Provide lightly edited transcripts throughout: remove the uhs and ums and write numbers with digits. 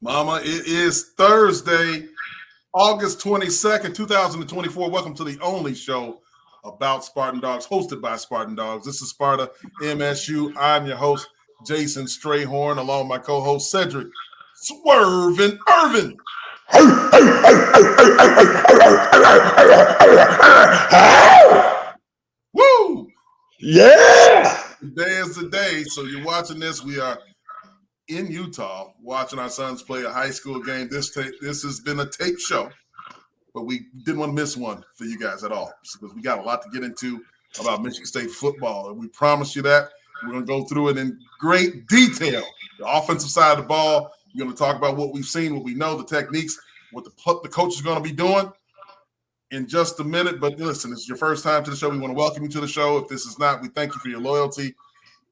Mama, it is Thursday, August 22nd, 2024. Welcome to the only show about Spartan Dawgs, hosted by Spartan Dawgs. This is Sparta MSU. I'm your host, Jason Strayhorn, along with my co-host, Sedrick Swervin' Irvin. Woo! Yeah! Today is the day. So you're watching this. We are in Utah watching our sons play a high school game. This has been a tape show, but we didn't want to miss one for you guys at all because we got a lot to get into about Michigan State football. And we promise you that. We're going to go through it in great detail. The offensive side of the ball, we're going to talk about what we've seen, what we know, the techniques, what the coach is going to be doing in just a minute. But listen, it's your first time to the show. We want to welcome you to the show. If this is not, we thank you for your loyalty.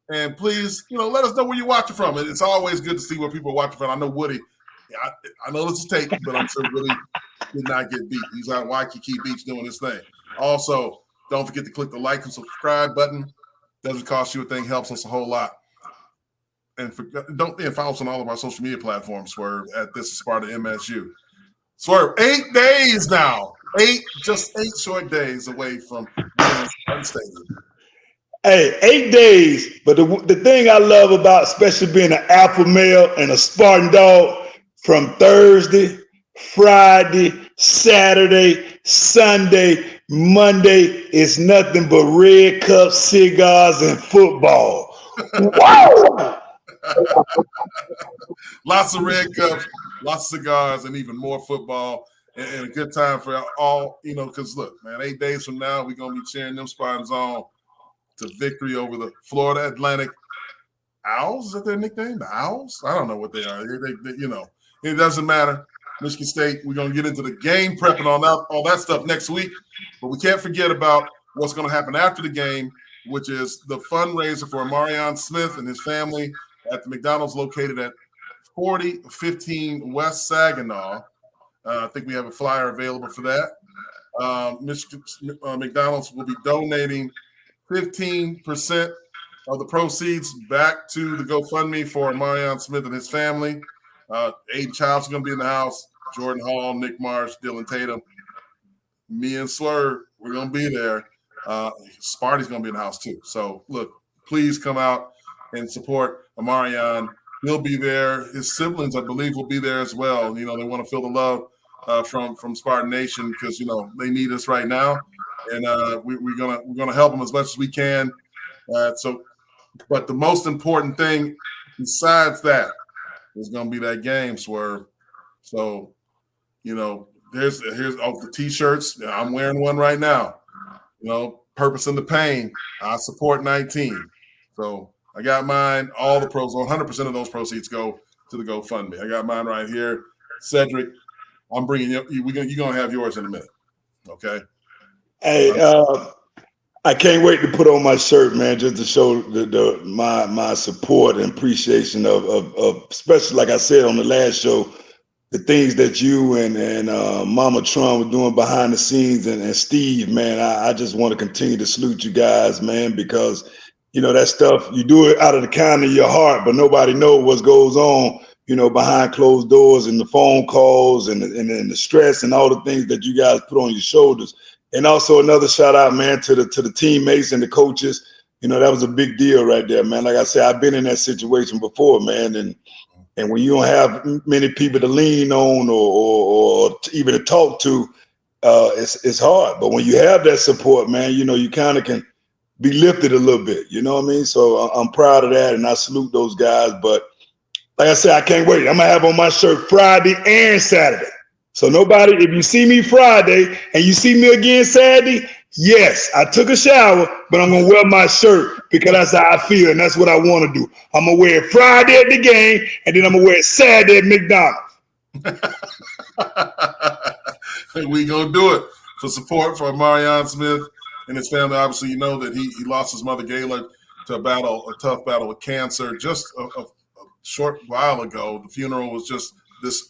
And please, let us know where you're watching from. It's always good to see where people are watching from. I know Woody, I know this is tape, but I'm sure Woody did not get beat. He's out in Waikiki Beach doing his thing. Also, don't forget to click the like and subscribe button. Doesn't cost you a thing, helps us a whole lot. And follow us on all of our social media platforms. Swerve at This Is Sparta MSU. Swerve, 8 days now. Just eight short days away from Spartan Stadium. Hey, 8 days. But the thing I love about, especially being an alpha male and a Spartan dog, from Thursday, Friday, Saturday, Sunday, Monday, is nothing but red cups, cigars, and football. Wow! Lots of red cups, lots of cigars, and even more football. And a good time for all, because look, man, 8 days from now, we're going to be cheering them Spartans on to victory over the Florida Atlantic Owls. Is that their nickname? The Owls? I don't know what they are. It doesn't matter. Michigan State, we're going to get into the game prep and all that stuff next week. But we can't forget about what's going to happen after the game, which is the fundraiser for Marion Smith and his family at the McDonald's located at 4015 West Saginaw. I think we have a flyer available for that. Michigan McDonald's will be donating 15% of the proceeds back to the GoFundMe for Marion Smith and his family. Aiden Childs is going to be in the house. Jordan Hall, Nick Marsh, Dylan Tatum, me and Swerve, we're going to be there. Sparty's going to be in the house too. So, look, please come out and support Marion. He'll be there. His siblings, I believe, will be there as well. They want to feel the love from Spartan Nation because, they need us right now. And we're gonna help them as much as we can. But the most important thing besides that is gonna be that game, Swerve. So, here's the t-shirts. I'm wearing one right now. Purpose in the pain. I support 19. So I got mine. All the 100% of those proceeds go to the GoFundMe. I got mine right here. Sedrick, I'm bringing you. You're gonna have yours in a minute. Okay. Hey, I can't wait to put on my shirt, man, just to show my support and appreciation of especially, like I said on the last show, the things that you and Mama Trump were doing behind the scenes, and Steve, man, I just want to continue to salute you guys, man, because that stuff, you do it out of the kindness of your heart, but nobody knows what goes on, behind closed doors, and the phone calls and the stress and all the things that you guys put on your shoulders. And also another shout out, man, to the teammates and the coaches. That was a big deal right there, man. Like I said, I've been in that situation before, man. And when you don't have many people to lean on or even to talk to, it's hard. But when you have that support, man, you kind of can be lifted a little bit. You know what I mean? So I'm proud of that, and I salute those guys. But like I said, I can't wait. I'm gonna have on my shirt Friday and Saturday. So nobody, if you see me Friday and you see me again Saturday, yes, I took a shower, but I'm going to wear my shirt because that's how I feel, and that's what I want to do. I'm going to wear it Friday at the game, and then I'm going to wear it Saturday at McDonald's. We're going to do it for support for Marion Smith and his family. Obviously, you know that he lost his mother, Gayla, to a tough battle with cancer just a short while ago. The funeral was just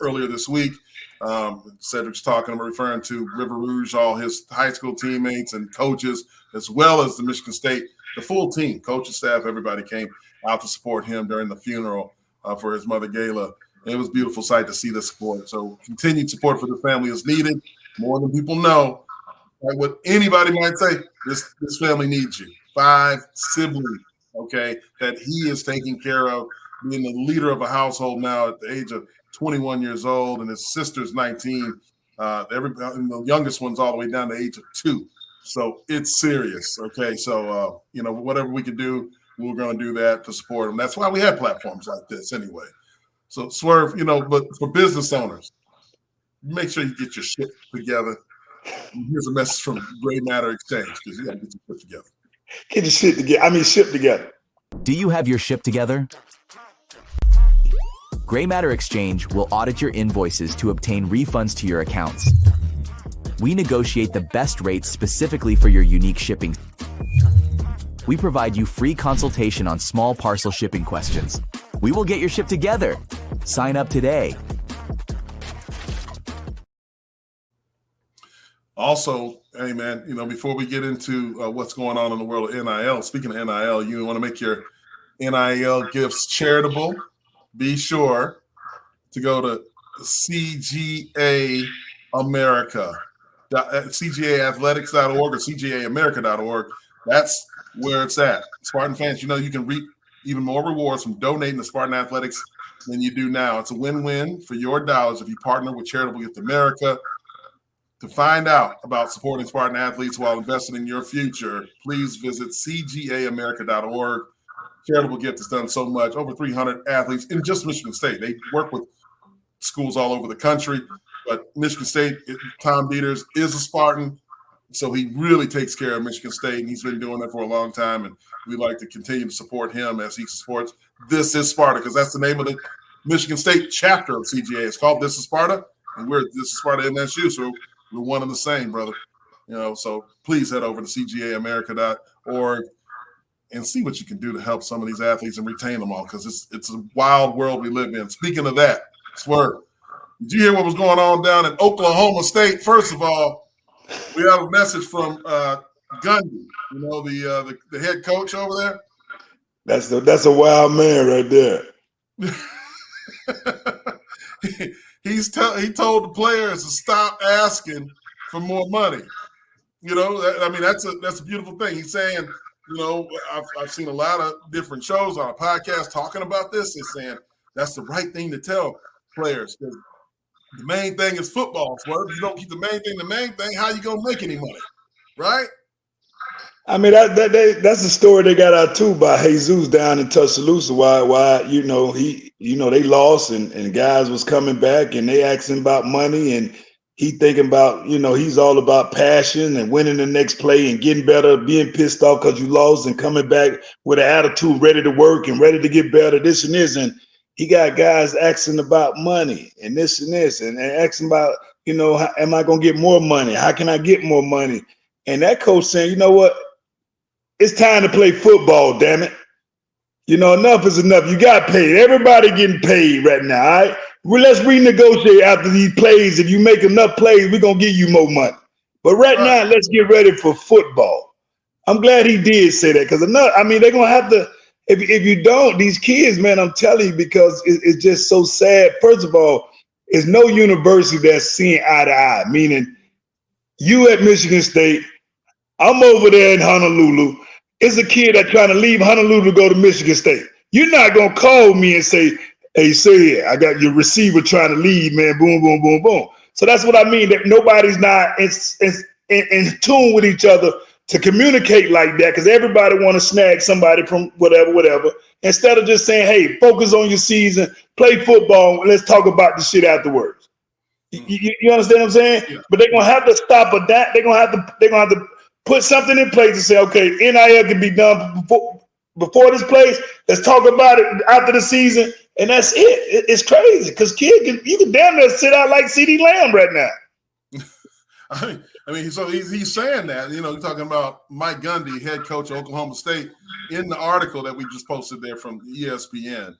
earlier this week. Cedric's referring to River Rouge, all his high school teammates and coaches, as well as the Michigan State, the full team, coaching staff, everybody came out to support him during the funeral for his mother, Gayla. It was a beautiful sight to see the support. So continued support for the family is needed more than people know. Like what anybody might say, this family needs you. 5 siblings, okay, that he is taking care of, being the leader of a household now at the age of 21 years old, and his sister's 19. And the youngest one's all the way down to the age of 2. So it's serious, okay? So, whatever we can do, we're going to do that to support them. That's why we have platforms like this anyway. So, Swerve, but for business owners, make sure you get your shit together. Here's a message from Gray Matter Exchange, because you got to get your shit together. Get your shit together. Ship together. Do you have your ship together? Gray Matter Exchange will audit your invoices to obtain refunds to your accounts. We negotiate the best rates specifically for your unique shipping. We provide you free consultation on small parcel shipping questions. We will get your ship together. Sign up today. Also, hey man, before we get into what's going on in the world of NIL, speaking of NIL, you want to make your NIL gifts charitable. Be sure to go to CGA America, CGAathletics.org or CGAamerica.org. That's where it's at. Spartan fans, you can reap even more rewards from donating to Spartan Athletics than you do now. It's a win-win for your dollars if you partner with Charitable Gift America. To find out about supporting Spartan athletes while investing in your future, please visit CGAamerica.org. Charitable Gift has done so much. Over 300 athletes in just Michigan State. They work with schools all over the country, but Michigan State, Tom Dieters is a Spartan, so he really takes care of Michigan State, and he's been doing that for a long time, and we like to continue to support him as he supports This Is Sparta, because that's the name of the Michigan State chapter of CGA. It's called This Is Sparta, and we're This Is Sparta MSU, so we're one and the same, brother. So please head over to CGAamerica.org and see what you can do to help some of these athletes and retain them all, because it's a wild world we live in. Speaking of that, Swerve, did you hear what was going on down in Oklahoma State? First of all, we have a message from Gundy, the head coach over there. That's a wild man right there. He told the players to stop asking for more money. That's a beautiful thing. He's saying, I've seen a lot of different shows on a podcast talking about this. They're saying that's the right thing to tell players. The main thing is football, Swerve. You don't keep the main thing, how you gonna make any money, right? I mean, that's a story they got out too by Jesus down in Tuscaloosa. Why they lost and guys was coming back and they asking about money, and he thinking about, he's all about passion and winning the next play and getting better, being pissed off because you lost and coming back with an attitude, ready to work and ready to get better, this and this. And he got guys asking about money and this and this and asking about, how, am I going to get more money? How can I get more money? And that coach saying, you know what? It's time to play football, damn it. Enough is enough. You got paid. Everybody getting paid right now, all right? Well, let's renegotiate after these plays. If you make enough plays, we're going to give you more money. But right now, let's get ready for football. I'm glad he did say that, because they're going to have to, if you don't, these kids, man, I'm telling you, because it's just so sad. First of all, there's no university that's seeing eye to eye, meaning you at Michigan State, I'm over there in Honolulu. It's a kid that's trying to leave Honolulu to go to Michigan State. You're not going to call me and say, hey, say, I got your receiver trying to leave, man, boom, boom, boom, boom. So that's what I mean, that nobody's not in tune with each other to communicate like that, because everybody want to snag somebody from whatever, instead of just saying, hey, focus on your season, play football, and let's talk about the shit afterwards. You understand what I'm saying? Yeah. But they're going to have to stop at that. They're going to have to put something in place to say, okay, NIL can be done before this place. Let's talk about it after the season, and that's it. It's crazy, because you can damn near sit out like CeeDee Lamb right now. I mean, so he's saying that, you're talking about Mike Gundy, head coach of Oklahoma State, in the article that we just posted there from ESPN.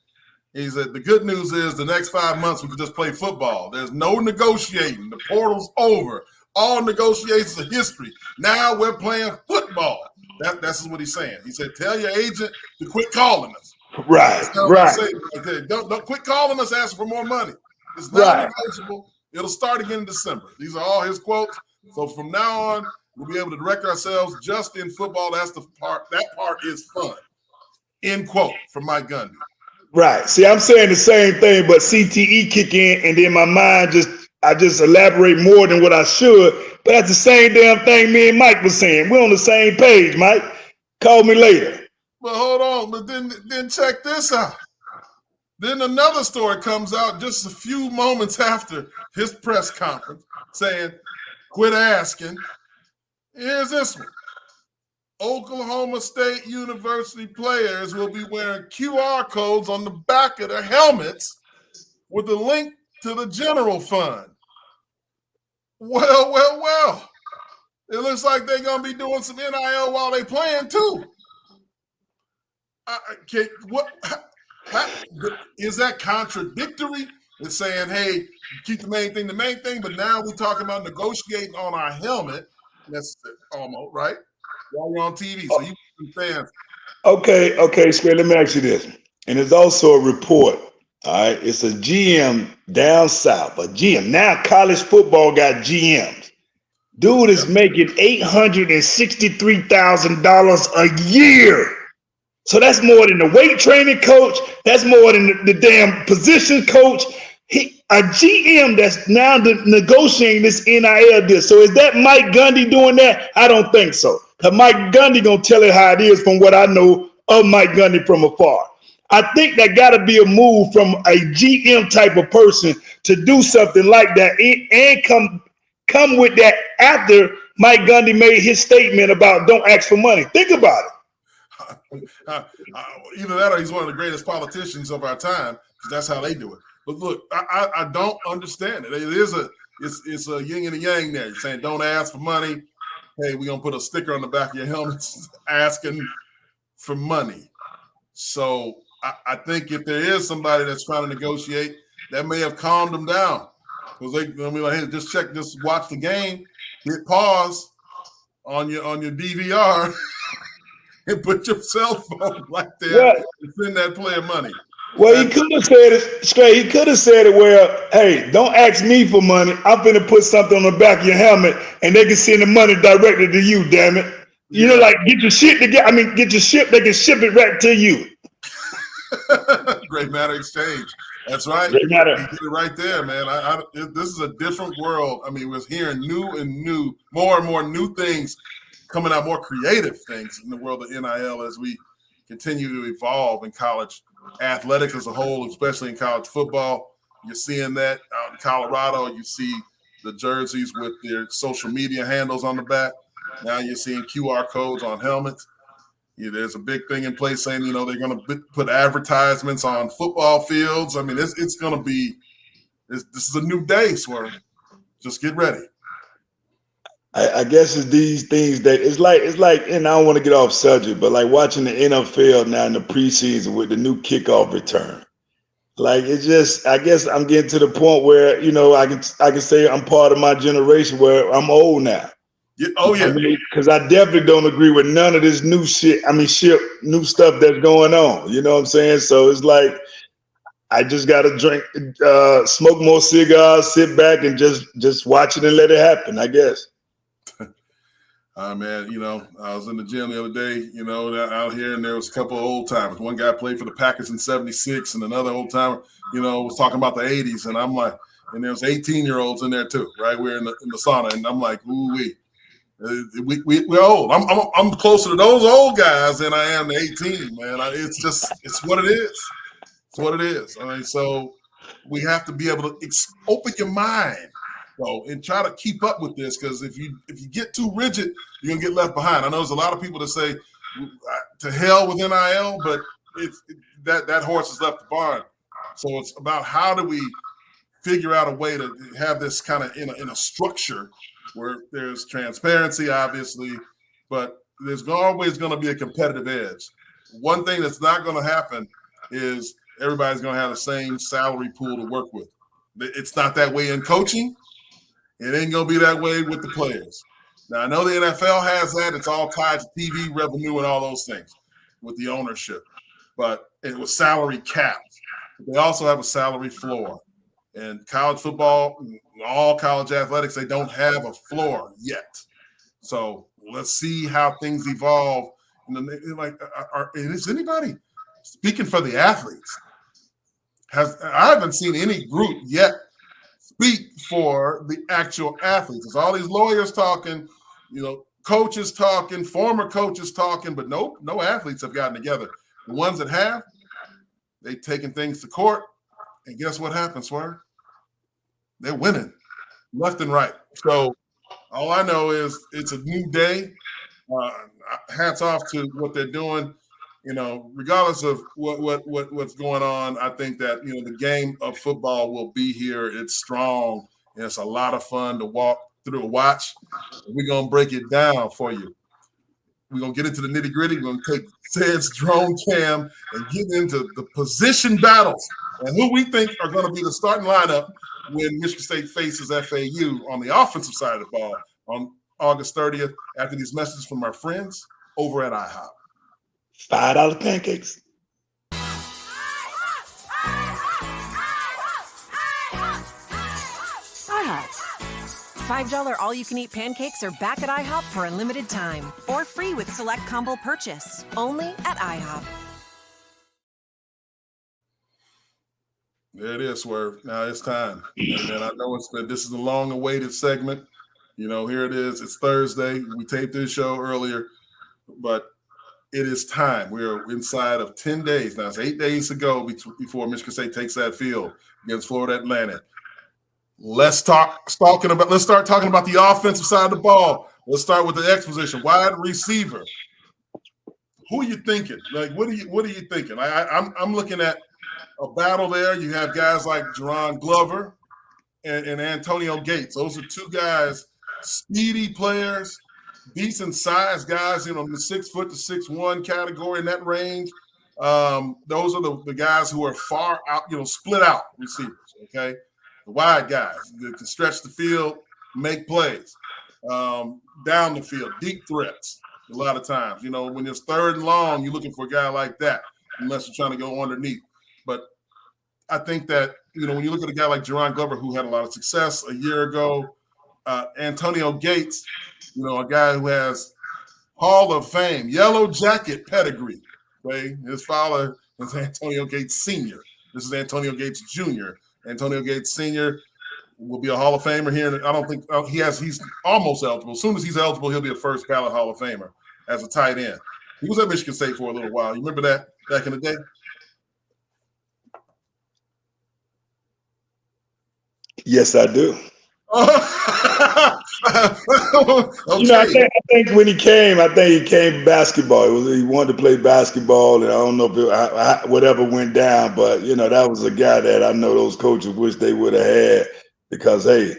He said, the good news is the next 5 months we can just play football. There's no negotiating. The portal's over. All negotiations are history. Now we're playing football. That's what he's saying. He said, tell your agent to quit calling us. Right. That's not what I say right there. Don't quit calling us asking for more money. It's not negotiable. It'll start again in December. These are all his quotes. So from now on, we'll be able to direct ourselves just in football. That's the part. That part is fun. End quote from Mike Gundy. Right. See, I'm saying the same thing, but CTE kick in, and then my mind I just elaborate more than what I should. But that's the same damn thing me and Mike was saying. We're on the same page, Mike. Call me later. But hold on. But then check this out. Then another story comes out just a few moments after his press conference saying, quit asking. Here's this one. Oklahoma State University players will be wearing QR codes on the back of their helmets with a link to the general fund. Well. It looks like they're going to be doing some NIL while they playing too. Is that contradictory? It's saying, hey, keep the main thing, but now we're talking about negotiating on our helmet. That's almost right. While you're on TV, so you fans. Okay, Square, let me ask you this. And there's also a report, all right? It's a GM down south, a GM. Now college football got GMs. Dude is making $863,000 a year. So that's more than the weight training coach. That's more than the damn position coach. A GM that's now negotiating this NIL deal. So is that Mike Gundy doing that? I don't think so. Because Mike Gundy going to tell it how it is from what I know of Mike Gundy from afar. I think that got to be a move from a GM type of person to do something like that and come with that after Mike Gundy made his statement about don't ask for money. Think about it. Either that or he's one of the greatest politicians of our time because that's how they do it. But look, I don't understand it. It's a yin and a yang there. You're saying don't ask for money. Hey, we're going to put a sticker on the back of your helmets asking for money. So I think if there is somebody that's trying to negotiate, that may have calmed them down. Because they're going to be like, hey, just watch the game, hit pause on your DVR and put your cell phone right there and send that player money. Well, he could have said it straight. He could have said it where, hey, don't ask me for money. I'm finna put something on the back of your helmet, and they can send the money directly to you. Damn it! You know, like get your shit together. Get your ship. They can ship it right to you. Great matter exchange. That's right. Great matter. You did it right there, man. This is a different world. I mean, we're hearing more and more new things coming out, more creative things in the world of NIL as we continue to evolve in college athletics as a whole, especially in college football. You're seeing that out in Colorado. You see the jerseys with their social media handles on the back. Now you're seeing QR codes on helmets. There's a big thing in place saying, they're going to put advertisements on football fields. I mean, it's going to be this is a new day, Swerve. Just get ready. I guess it's these things that it's like, and I don't want to get off subject, but like watching the NFL now in the preseason with the new kickoff return. Like it's just, I guess I'm getting to the point where, I can say I'm part of my generation where I'm old now. Yeah. Oh yeah. Because I definitely don't agree with none of this new shit. New stuff that's going on. You know what I'm saying? So it's like I just got to drink, smoke more cigars, sit back and just watch it and let it happen, I guess. Man, I was in the gym the other day, out here, and there was a couple of old timers. One guy played for the Packers in '76, and another old timer, was talking about the '80s. And I'm like, and there's 18-year-olds in there too, right? We're in the sauna, and I'm like, ooh, we're old. I'm closer to those old guys than I am to 18, man. It's what it is. It's what it is. I mean, so we have to be able to open your mind. And try to keep up with this, because if you get too rigid, you're gonna get left behind. I know there's a lot of people that say to hell with NIL, but that horse has left the barn. So it's about how do we figure out a way to have this kind of in a structure where there's transparency, obviously, but there's always going to be a competitive edge. One thing that's not going to happen is everybody's going to have the same salary pool to work with. It's not that way in coaching. It ain't going to be that way with the players. Now, I know the NFL has that. It's all tied to TV revenue and all those things with the ownership. but it was salary capped. They also have a salary floor. And college football, all college athletics, they don't have a floor yet. So let's see how things evolve. Is anybody speaking for the athletes? I haven't seen any group yet speak for the actual athletes. It's all these lawyers talking, coaches talking, former coaches talking, but no athletes have gotten together. The ones that have, they've taken things to court, and guess what happens, Swerve? They're winning left and right. So all I know is it's a new day. Hats off to what they're doing. Regardless of what's going on, I think that the game of football will be here. It's strong, and it's a lot of fun to walk through and watch. We're gonna break it down for you. We're gonna get into the nitty gritty. We're gonna take Sed's drone cam and get into the position battles and who we think are going to be the starting lineup when Michigan State faces FAU on the offensive side of the ball on August 30th. After these messages from our friends over at IHOP. $5 pancakes. IHOP. $5 all-you-can-eat pancakes are back at IHOP for a limited time, or free with select combo purchase. Only at IHOP. There it is, Swerve. Now it's time. And I know this is a long-awaited segment. Here it is. It's Thursday. We taped this show earlier, but it is time. We're inside of 10 days. Now, it's 8 days to go before Michigan State takes that field against Florida Atlantic. Let's start talking about the offensive side of the ball. Let's start with the X position, wide receiver. Who are you thinking? What are you thinking? I'm looking at a battle there. You have guys like Jaron Glover and Antonio Gates. Those are two guys, speedy players, decent sized guys, in the 6 foot to 6'1" category in that range. Those are the guys who are far out, split out receivers. Okay, the wide guys that can stretch the field, make plays down the field, deep threats. A lot of times, when it's third and long, you're looking for a guy like that, unless you're trying to go underneath. But I think that, when you look at a guy like Jaron Glover, who had a lot of success a year ago, Antonio Gates, a guy who has Hall of Fame, yellow jacket pedigree. Okay? His father is Antonio Gates Sr. This is Antonio Gates Jr. Antonio Gates Sr. will be a Hall of Famer here. I don't think he's almost eligible. As soon as he's eligible, he'll be a first ballot Hall of Famer as a tight end. He was at Michigan State for a little while. You remember that back in the day? Yes, I do. Okay. I think when he came, basketball. He wanted to play basketball, and I don't know if whatever went down, but that was a guy that I know those coaches wish they would have had, because hey,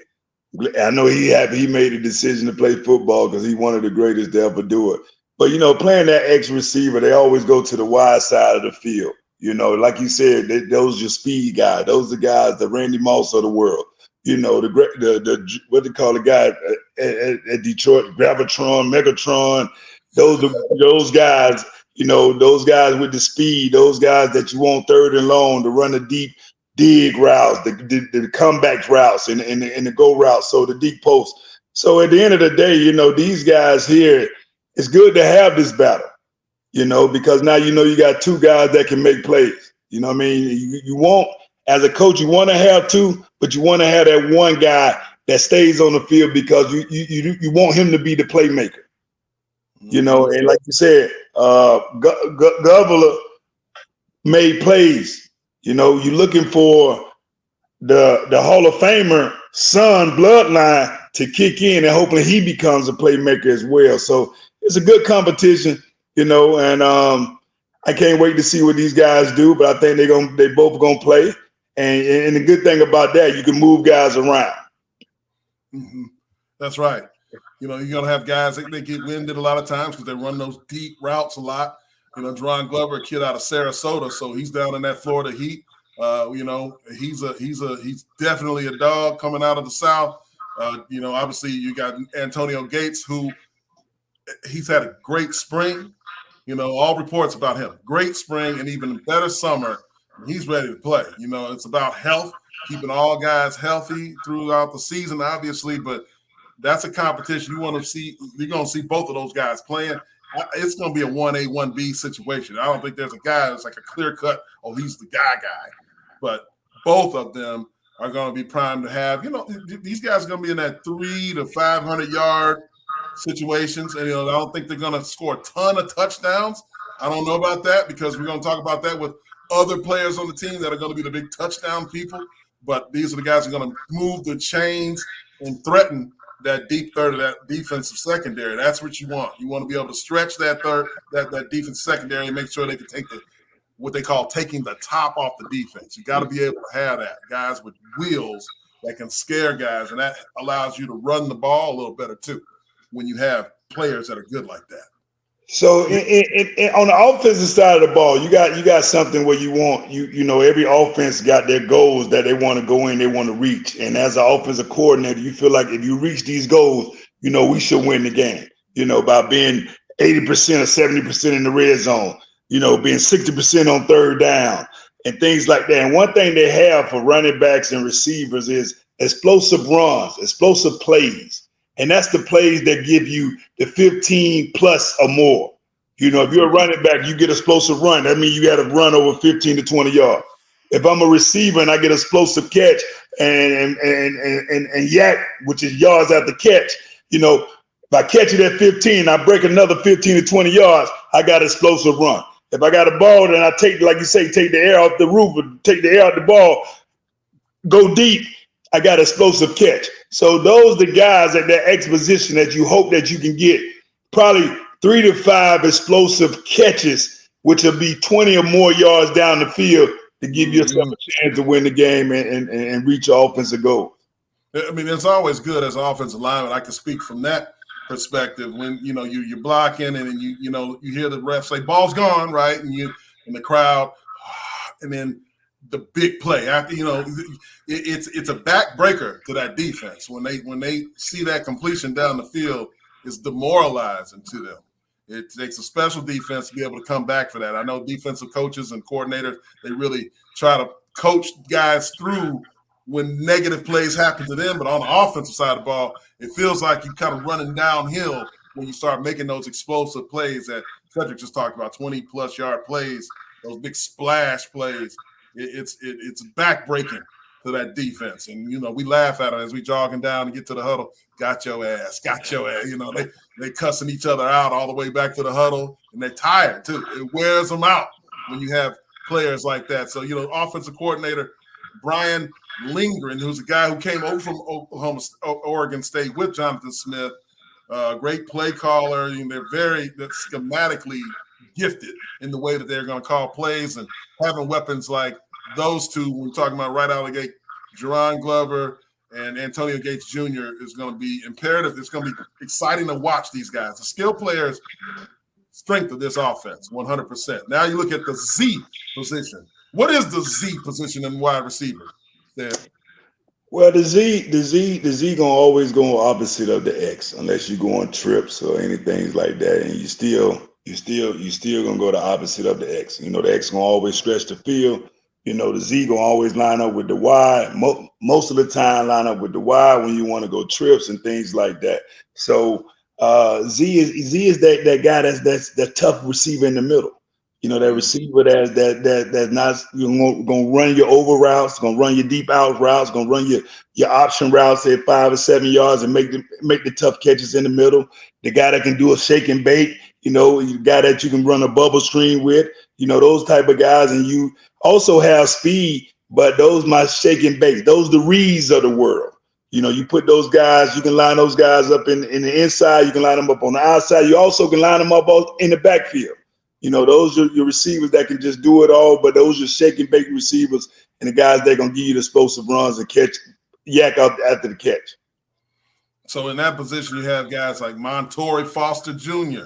I know he made a decision to play football because he's one of the greatest to ever do it. But playing that X receiver, they always go to the wide side of the field. Like you said, those are your speed guys. Those are the guys, the Randy Moss of the world. The what they call the guy at Detroit, Gravitron, Megatron. Those guys. Those guys with the speed. Those guys that you want third and long to run the deep dig routes, the comeback routes, and the go routes. So the deep post. So at the end of the day, these guys here. It's good to have this battle. Because now you got two guys that can make plays. You know what I mean? You want, as a coach, you want to have two, but you want to have that one guy that stays on the field because you want him to be the playmaker. And like you said, Governor made plays. You're looking for the Hall of Famer son bloodline to kick in, and hopefully he becomes a playmaker as well. So it's a good competition. And I can't wait to see what these guys do. But I think they both gonna play. And the good thing about that, you can move guys around. Mm-hmm. That's right. You're gonna have guys that they get winded a lot of times because they run those deep routes a lot. Jaron Glover, a kid out of Sarasota, so he's down in that Florida heat. He's definitely a dog coming out of the South. Obviously you got Antonio Gates, who he's had a great spring. all reports about him. Great spring and even better summer. He's ready to play. It's about health, keeping all guys healthy throughout the season, obviously, but that's a competition you want to see. You're going to see both of those guys playing. It's going to be a 1A, 1B situation. I don't think there's a guy that's like a clear cut, oh, he's the guy. But both of them are going to be primed to have, these guys are going to be in that 300 to 500 yard situations. And, I don't think they're going to score a ton of touchdowns. I don't know about that because we're going to talk about that with other players on the team that are going to be the big touchdown people. But these are the guys who are going to move the chains and threaten that deep third of that defensive secondary. That's what you want. You want to be able to stretch that third, that defensive secondary and make sure they can take what they call taking the top off the defense. You got to be able to have that. Guys with wheels that can scare guys, and that allows you to run the ball a little better too when you have players that are good like that. So on the offensive side of the ball, you got something where you want every offense got their goals that they want to go in, they want to reach. And as an offensive coordinator, you feel like if you reach these goals, we should win the game. By being 80% or 70% in the red zone, being 60% on third down and things like that. And one thing they have for running backs and receivers is explosive runs, explosive plays. And that's the plays that give you the 15 plus or more. If you're a running back, you get explosive run. That means you got to run over 15 to 20 yards. If I'm a receiver and I get explosive catch and yak, which is yards after catch, if I catch it at 15, I break another 15 to 20 yards, I got explosive run. If I got a ball, then I take, like you say, take the air off the roof, or take the air out the ball, go deep, I got explosive catch. So those are the guys at that X position that you hope that you can get probably 3 to 5 explosive catches, which will be 20 or more yards down the field to give yourself a chance to win the game and reach your offensive goal. I mean, it's always good as an offensive lineman. I can speak from that perspective when you're blocking and then you hear the ref say ball's gone, right? And you in the crowd, and then the big play after it's a backbreaker to that defense when they see that completion down the field. It's demoralizing to them. It takes a special defense to be able to come back for that. I know defensive coaches and coordinators, they really try to coach guys through when negative plays happen to them, but on the offensive side of the ball, it feels like you're kind of running downhill when you start making those explosive plays that Sedrick just talked about, 20-plus yard plays, those big splash plays. It's backbreaking to that defense. And, we laugh at them as we jogging down and get to the huddle. Got your ass. They cussing each other out all the way back to the huddle, and they're tired too. It wears them out when you have players like that. So, offensive coordinator Brian Lindgren, who's a guy who came over from Oregon State with Jonathan Smith, great play caller. They're schematically gifted in the way that they're going to call plays, and having weapons like those two, when we're talking about right out of the gate, Jerron Glover and Antonio Gates Jr. is going to be imperative. It's going to be exciting to watch these guys. The skill players, strength of this offense, 100%. Now you look at the Z position. What is the Z position in wide receiver? There. Well, the Z gonna always go opposite of the X unless you go on trips or anything like that, and you still gonna go the opposite of the X. The X gonna always stretch the field. The Z gonna always line up with the Y. Most of the time, line up with the Y when you want to go trips and things like that. So Z is that guy that's that tough receiver in the middle. That receiver that's not gonna run your over routes, gonna run your deep out routes, gonna run your option routes at 5 or 7 yards and make the tough catches in the middle. The guy that can do a shake and bake, the guy that you can run a bubble screen with, those type of guys. And you also have speed, but those my shake and bake, those the Reeds of the world. You put those guys, you can line those guys up in the inside, you can line them up on the outside, you also can line them up in the backfield. Those are your receivers that can just do it all, but those are shake and bake receivers and the guys that are going to give you the explosive runs and catch, yak up after the catch. So in that position, you have guys like Montorie Foster Jr.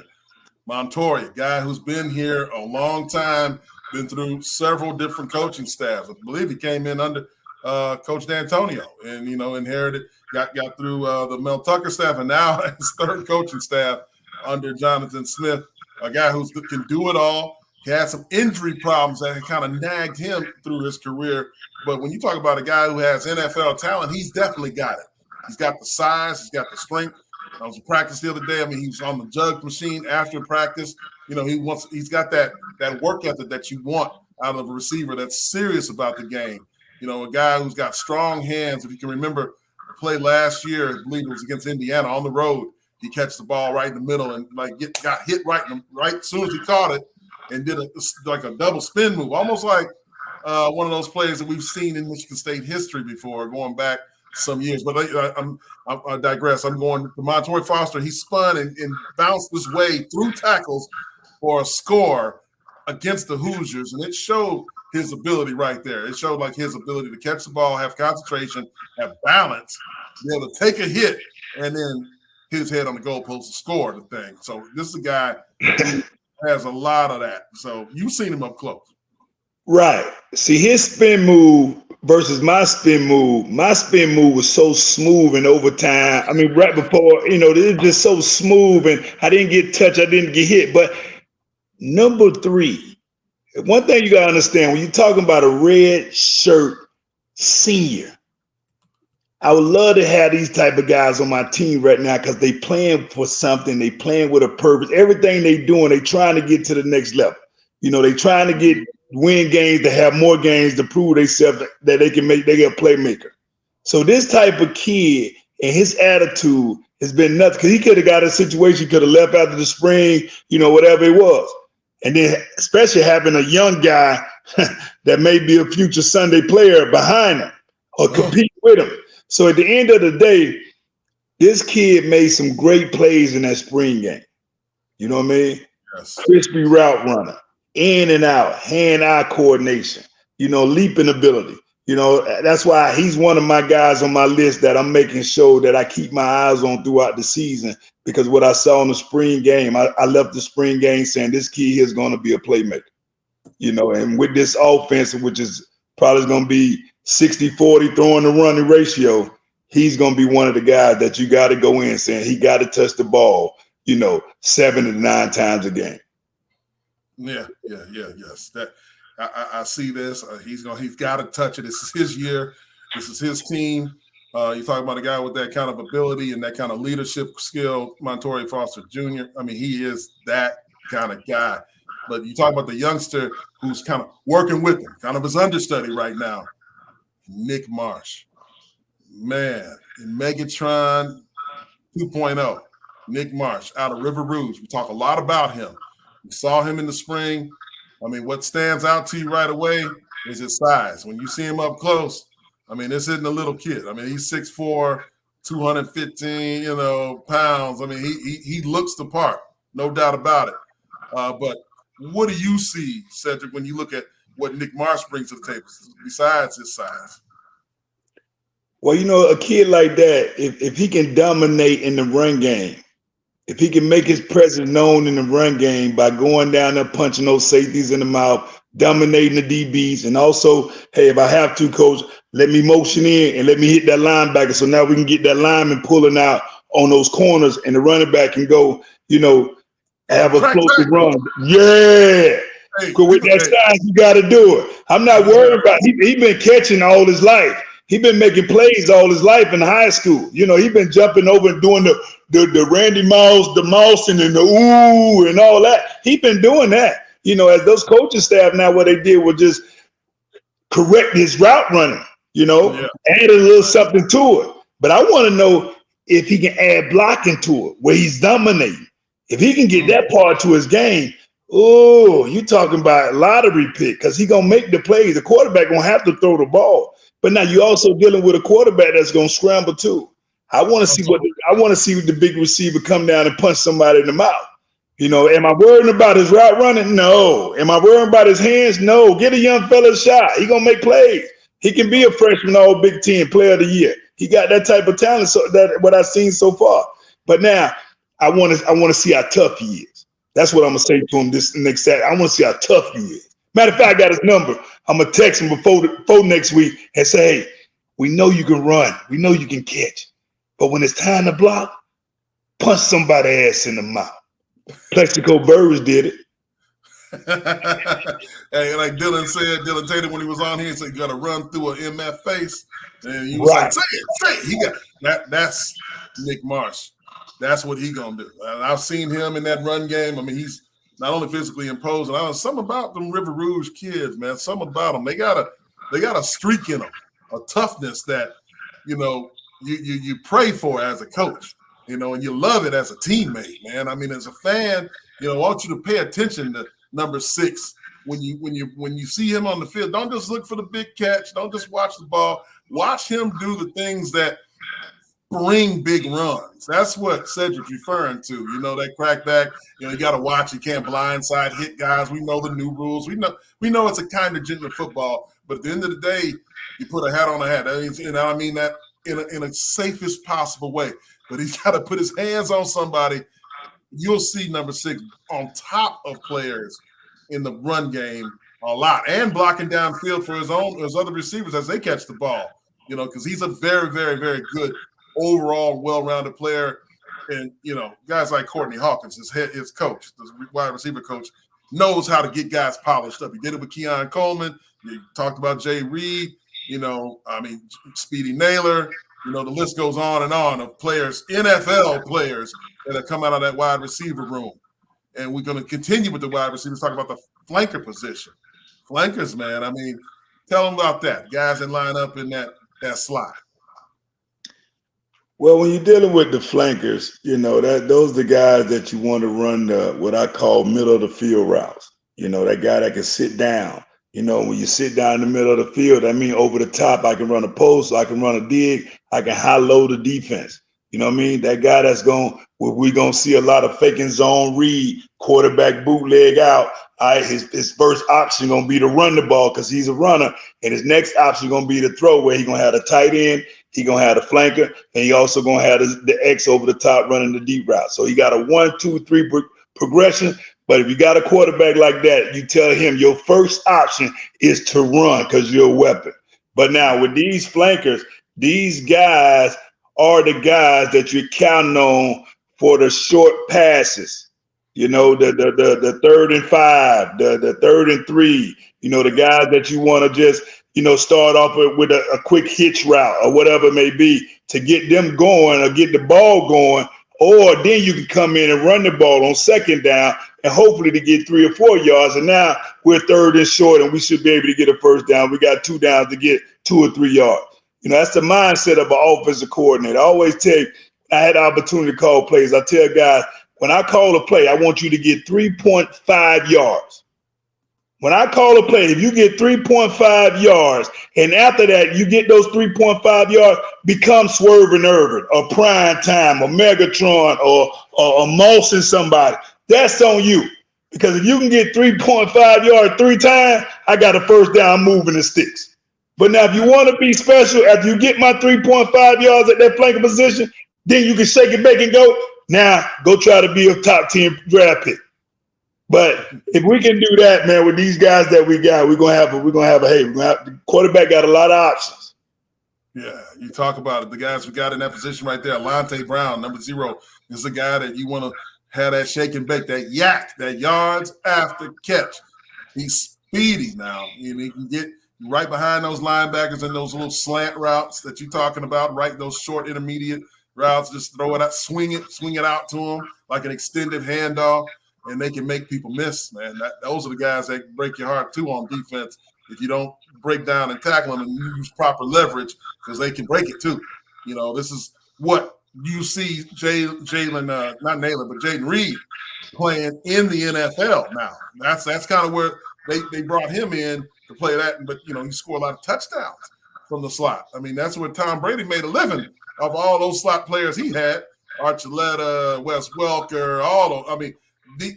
Montorie, a guy who's been here a long time, been through several different coaching staffs. I believe he came in under Coach D'Antonio and, inherited, got through the Mel Tucker staff, and now his third coaching staff under Jonathan Smith. a guy who can do it all. He had some injury problems that had kind of nagged him through his career. But when you talk about a guy who has NFL talent, he's definitely got it. He's got the size. He's got the strength. I was in practice the other day. I mean, he was on the jug machine after practice. You know, he's got that work ethic that you want out of a receiver that's serious about the game. You know, a guy who's got strong hands. If you can remember the play last year, I believe it was against Indiana on the road. He catches the ball right in the middle and got hit right as soon as he caught it and did a double spin move, almost like one of those plays that we've seen in Michigan State history before, going back some years. But I digress. I'm going to Montorie Foster. He spun and bounced his way through tackles for a score against the Hoosiers, and it showed his ability right there. It showed like his ability to catch the ball, have concentration, have balance, be able to take a hit, and then hit his head on the goalpost to score the thing. So this is a guy who has a lot of that. So you've seen him up close. Right. See, his spin move versus my spin move was so smooth in overtime. I mean, right before, it was just so smooth, and I didn't get touched, I didn't get hit. But number 3, one thing you got to understand, when you're talking about a red shirt senior, I would love to have these type of guys on my team right now because they playing for something. They playing with a purpose. Everything they doing, they trying to get to the next level. They trying to win games, to have more games, to prove themselves that they get a playmaker. So this type of kid and his attitude has been nuts because he could have got a situation, could have left after the spring, whatever it was. And then especially having a young guy that may be a future Sunday player behind him or compete with him. So at the end of the day, this kid made some great plays in that spring game. You know what I mean? Yes. Crispy route runner, in and out, hand-eye coordination, leaping ability. That's why he's one of my guys on my list that I'm making sure that I keep my eyes on throughout the season, because what I saw in the spring game, I left the spring game saying this kid is going to be a playmaker. And with this offense, which is probably going to be 60-40 throwing to running ratio, he's going to be one of the guys that you got to go in saying he got to touch the ball, 7 to 9 times a game. Yes. That I see this. He's got to touch it. This is his year. This is his team. You talk about a guy with that kind of ability and that kind of leadership skill, Montorie Foster Jr. I mean, he is that kind of guy. But you talk about the youngster who's kind of working with him, kind of his understudy right now, Nick Marsh. Man, in Megatron 2.0, Nick Marsh out of River Rouge. We talk a lot about him. We saw him in the spring. I mean, what stands out to you right away is his size. When you see him up close, I mean, this isn't a little kid. I mean, he's 6'4", 215, pounds. I mean, he looks the part, no doubt about it. But what do you see, Sedrick, when you look at what Nick Marsh brings to the table besides his size? Well, a kid like that, if he can dominate in the run game, if he can make his presence known in the run game by going down there, punching those safeties in the mouth, dominating the DBs, and also, hey, if I have to, coach, let me motion in and let me hit that linebacker so now we can get that lineman pulling out on those corners and the running back can go, have a closer run. Yeah. Hey, with that size, you got to do it. I'm not worried about it. He been catching all his life. He been making plays all his life in high school. He been jumping over and doing the Randy Moss, the Mawson, and the ooh and all that. He been doing that. As those coaching staff now, what they did was just correct his route running, add a little something to it. But I want to know if he can add blocking to it, where he's dominating. If he can get that part to his game, you talking about lottery pick, because he going to make the plays. The quarterback going to have to throw the ball. But now you're also dealing with a quarterback that's going to scramble too. I want to see the big receiver come down and punch somebody in the mouth. Am I worried about his route running? No. Am I worried about his hands? No. Get a young fella a shot. He going to make plays. He can be a freshman all Big Ten player of the year. He got that type of talent. So that what I've seen so far. But now I want to see how tough he is. That's what I'm going to say to him this next Saturday. I want to see how tough he is. Matter of fact, I got his number. I'm going to text him before next week and say, hey, we know you can run. We know you can catch. But when it's time to block, punch somebody's ass in the mouth. Plexico Burris did it. Hey, like Dylan Tatum when he was on here, he said you got to run through an MF face, and you was Right. like, say it. He got that. That's Nick Marsh. That's what he gonna do. And I've seen him in that run game. I mean, he's not only physically imposing. I know something about them River Rouge kids, man. Something about them. They got a streak in them, a toughness that you pray for as a coach, and you love it as a teammate, man. I mean, as a fan, I want you to pay attention to number 6 when you see him on the field. Don't just look for the big catch. Don't just watch the ball. Watch him do the things that bring big runs. That's what Sedrick's referring to. That crackback. You got to watch. You can't blindside hit guys. We know the new rules. We know it's a kind of gentler football. But at the end of the day, you put a hat on a hat. That means, I mean that in a safest possible way. But he's got to put his hands on somebody. You'll see number 6 on top of players in the run game a lot, and blocking downfield for his other receivers as they catch the ball. Because he's a very, very, very good overall well-rounded player. And guys like Courtney Hawkins, his coach, the wide receiver coach, knows how to get guys polished up. He did it with Keon Coleman. You talked about Jay Reed. Speedy Naylor. The list goes on and on of players, NFL players that have come out of that wide receiver room. And we're going to continue with the wide receivers, talk about the flanker position. Flankers, man. I mean, tell them about that. Guys that line up in that slot. Well, when you're dealing with the flankers, those are the guys that you want to run what I call middle of the field routes. That guy that can sit down. When you sit down in the middle of the field, I mean, over the top, I can run a post, I can run a dig, I can high-low the defense. You know what I mean? That guy we're going to see a lot of faking zone read, quarterback bootleg out. His first option going to be to run the ball because he's a runner. And his next option going to be to throw, where he's going to have a tight end, he going to have a flanker, and he also going to have the X over the top running the deep route. So he got a 1, 2, 3 progression. But if you got a quarterback like that, you tell him your first option is to run because you're a weapon. But now with these flankers, these guys are the guys that you're counting on for the short passes. The 3rd and 5, the 3rd and 3. The guys that you want to just start off with a quick hitch route or whatever it may be to get them going or get the ball going. Or then you can come in and run the ball on 2nd down and hopefully to get 3 or 4 yards. And now we're 3rd and short and we should be able to get a 1st down. We got 2 downs to get 2 or 3 yards. That's the mindset of an offensive coordinator. I always tell you, I had the opportunity to call plays. I tell guys, when I call a play, I want you to get 3.5 yards. When I call a play, if you get 3.5 yards, and after that, you get those 3.5 yards, become Swerving Irvin or Prime Time or Megatron or Molson somebody. That's on you. Because if you can get 3.5 yards 3 times, I got a 1st down moving the sticks. But now if you want to be special, after you get my 3.5 yards at that flanker position, then you can shake it back and go, now go try to be a top 10 draft pick. But if we can do that, man, with these guys that we got, the quarterback got a lot of options. Yeah, you talk about it. The guys we got in that position right there, Alante Brown, number 0, is the guy that you want to have that shake and bake, that yak, that yards after catch. He's speedy now. He can get right behind those linebackers and those little slant routes that you're talking about, right? Those short intermediate routes, just throw it out, swing it out to them like an extended handoff. And they can make people miss, man. Those are the guys that break your heart, too, on defense if you don't break down and tackle them and use proper leverage because they can break it, too. This is what you see Jaden Reed playing in the NFL now. That's kind of where they brought him in to play that. But, he scored a lot of touchdowns from the slot. I mean, that's where Tom Brady made a living of all those slot players he had. Archuleta, Wes Welker, all of them. I mean,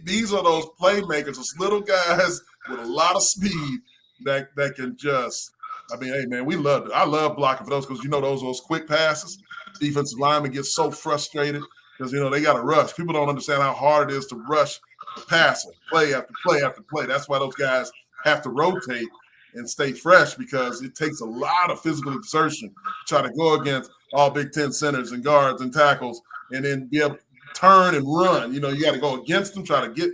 these are those playmakers, those little guys with a lot of speed that can just – I mean, hey, man, I love blocking for those because, those quick passes. Defensive linemen get so frustrated because, they got to rush. People don't understand how hard it is to rush the passer, play after play after play. That's why those guys have to rotate and stay fresh because it takes a lot of physical exertion to try to go against all Big Ten centers and guards and tackles and then be able to turn and run. You got to go against them, try to get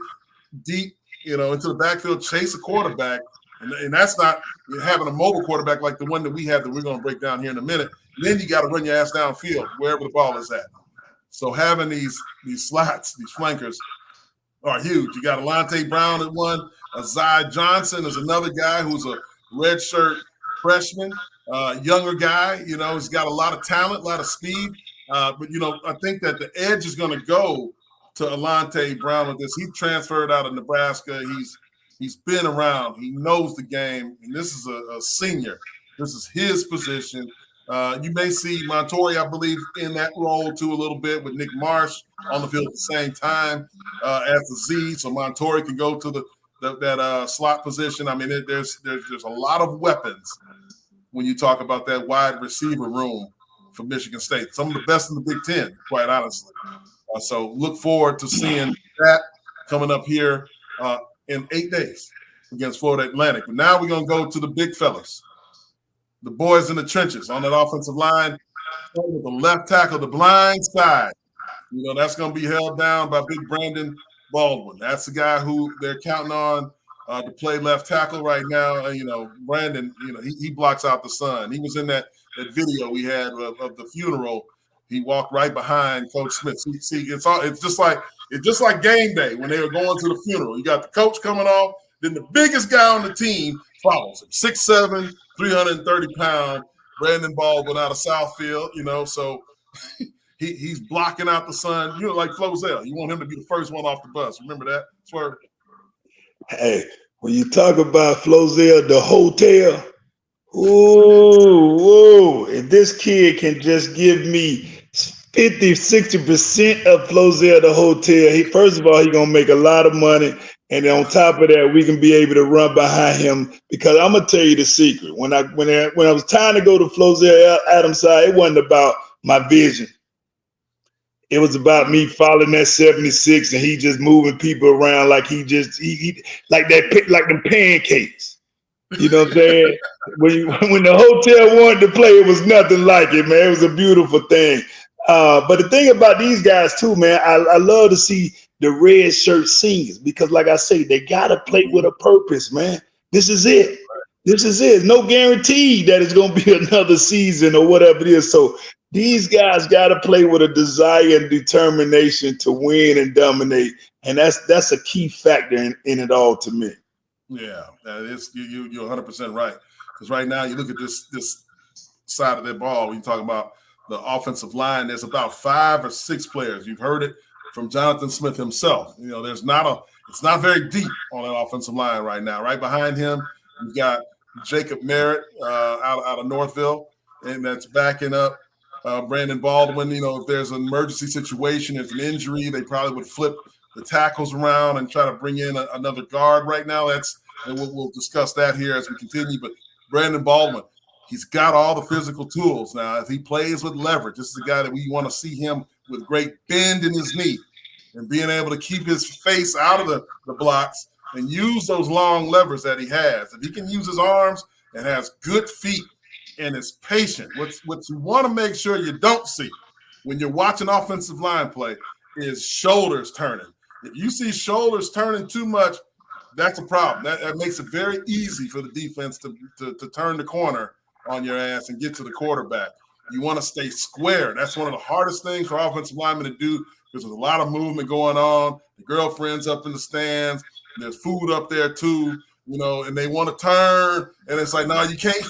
deep, into the backfield, chase a quarterback. And that's not having a mobile quarterback like the one that we have that we're going to break down here in a minute. And then you got to run your ass downfield wherever the ball is at. So having these slots, these flankers are huge. You got Alante Brown at one. Zai Johnson is another guy who's a redshirt freshman, younger guy. He's got a lot of talent, a lot of speed. But I think that the edge is going to go to Alante Brown with this. He transferred out of Nebraska. He's been around. He knows the game. And this is a senior. This is his position. You may see Montori, I believe, in that role too a little bit with Nick Marsh on the field at the same time as the Z. So Montori can go to that slot position. I mean, there's a lot of weapons when you talk about that wide receiver room for Michigan State. Some of the best in the Big Ten, quite honestly. So look forward to seeing that coming up here in 8 days against Florida Atlantic. But now we're going to go to the big fellas. The boys in the trenches on that offensive line, with the left tackle, the blind side. That's going to be held down by big Brandon Baldwin. That's the guy who they're counting on to play left tackle right now. Brandon, he blocks out the sun. He was in that video we had of the funeral. He walked right behind Coach Smith. See, it's just like game day when they were going to the funeral. You got the coach coming off, then the biggest guy on the team follows him. 6'7", 330-pound Brandon Baldwin out of Southfield, so he's blocking out the sun, like Flozell. You want him to be the first one off the bus. Remember that, Swerve? Hey, when you talk about Flozell, the hotel, if this kid can just give me 50, 60% of Flozell, the hotel, first of all, he's going to make a lot of money. And on top of that, we can be able to run behind him because I'm gonna tell you the secret. When I was trying to go to Flozell Adams side, it wasn't about my vision. It was about me following that 76 and he just moving people around like he like them pancakes. You know what I'm saying? When the hotel wanted to play, it was nothing like it, man. It was a beautiful thing. But the thing about these guys too, man, I love to see the red shirt seniors because, like I say, they gotta play with a purpose, man. This is it. This is it. No guarantee that it's gonna be another season or whatever it is. So these guys gotta play with a desire and determination to win and dominate, and that's a key factor in it all to me. Yeah, it's you're 100% right. Because right now you look at this side of the ball. When you talk about the offensive line, there's about 5 or 6 players. You've heard it from Jonathan Smith himself. It's not very deep on that offensive line right now. Right behind him, you've got Jacob Merritt out of Northville, and that's backing up Brandon Baldwin. If there's an emergency situation, there's an injury, they probably would flip the tackles around and try to bring in another guard right now. And we'll discuss that here as we continue. But Brandon Baldwin, he's got all the physical tools now. If he plays with leverage, this is a guy that we want to see him with great bend in his knee and being able to keep his face out of the blocks and use those long levers that he has. If he can use his arms and has good feet and is patient, what you want to make sure you don't see when you're watching offensive line play is shoulders turning. If you see shoulders turning too much, that's a problem. That makes it very easy for the defense to turn the corner on your ass and get to the quarterback. You want to stay square. That's one of the hardest things for offensive linemen to do because there's a lot of movement going on. The girlfriend's up in the stands. There's food up there too, and they want to turn. And it's like, no, you can't.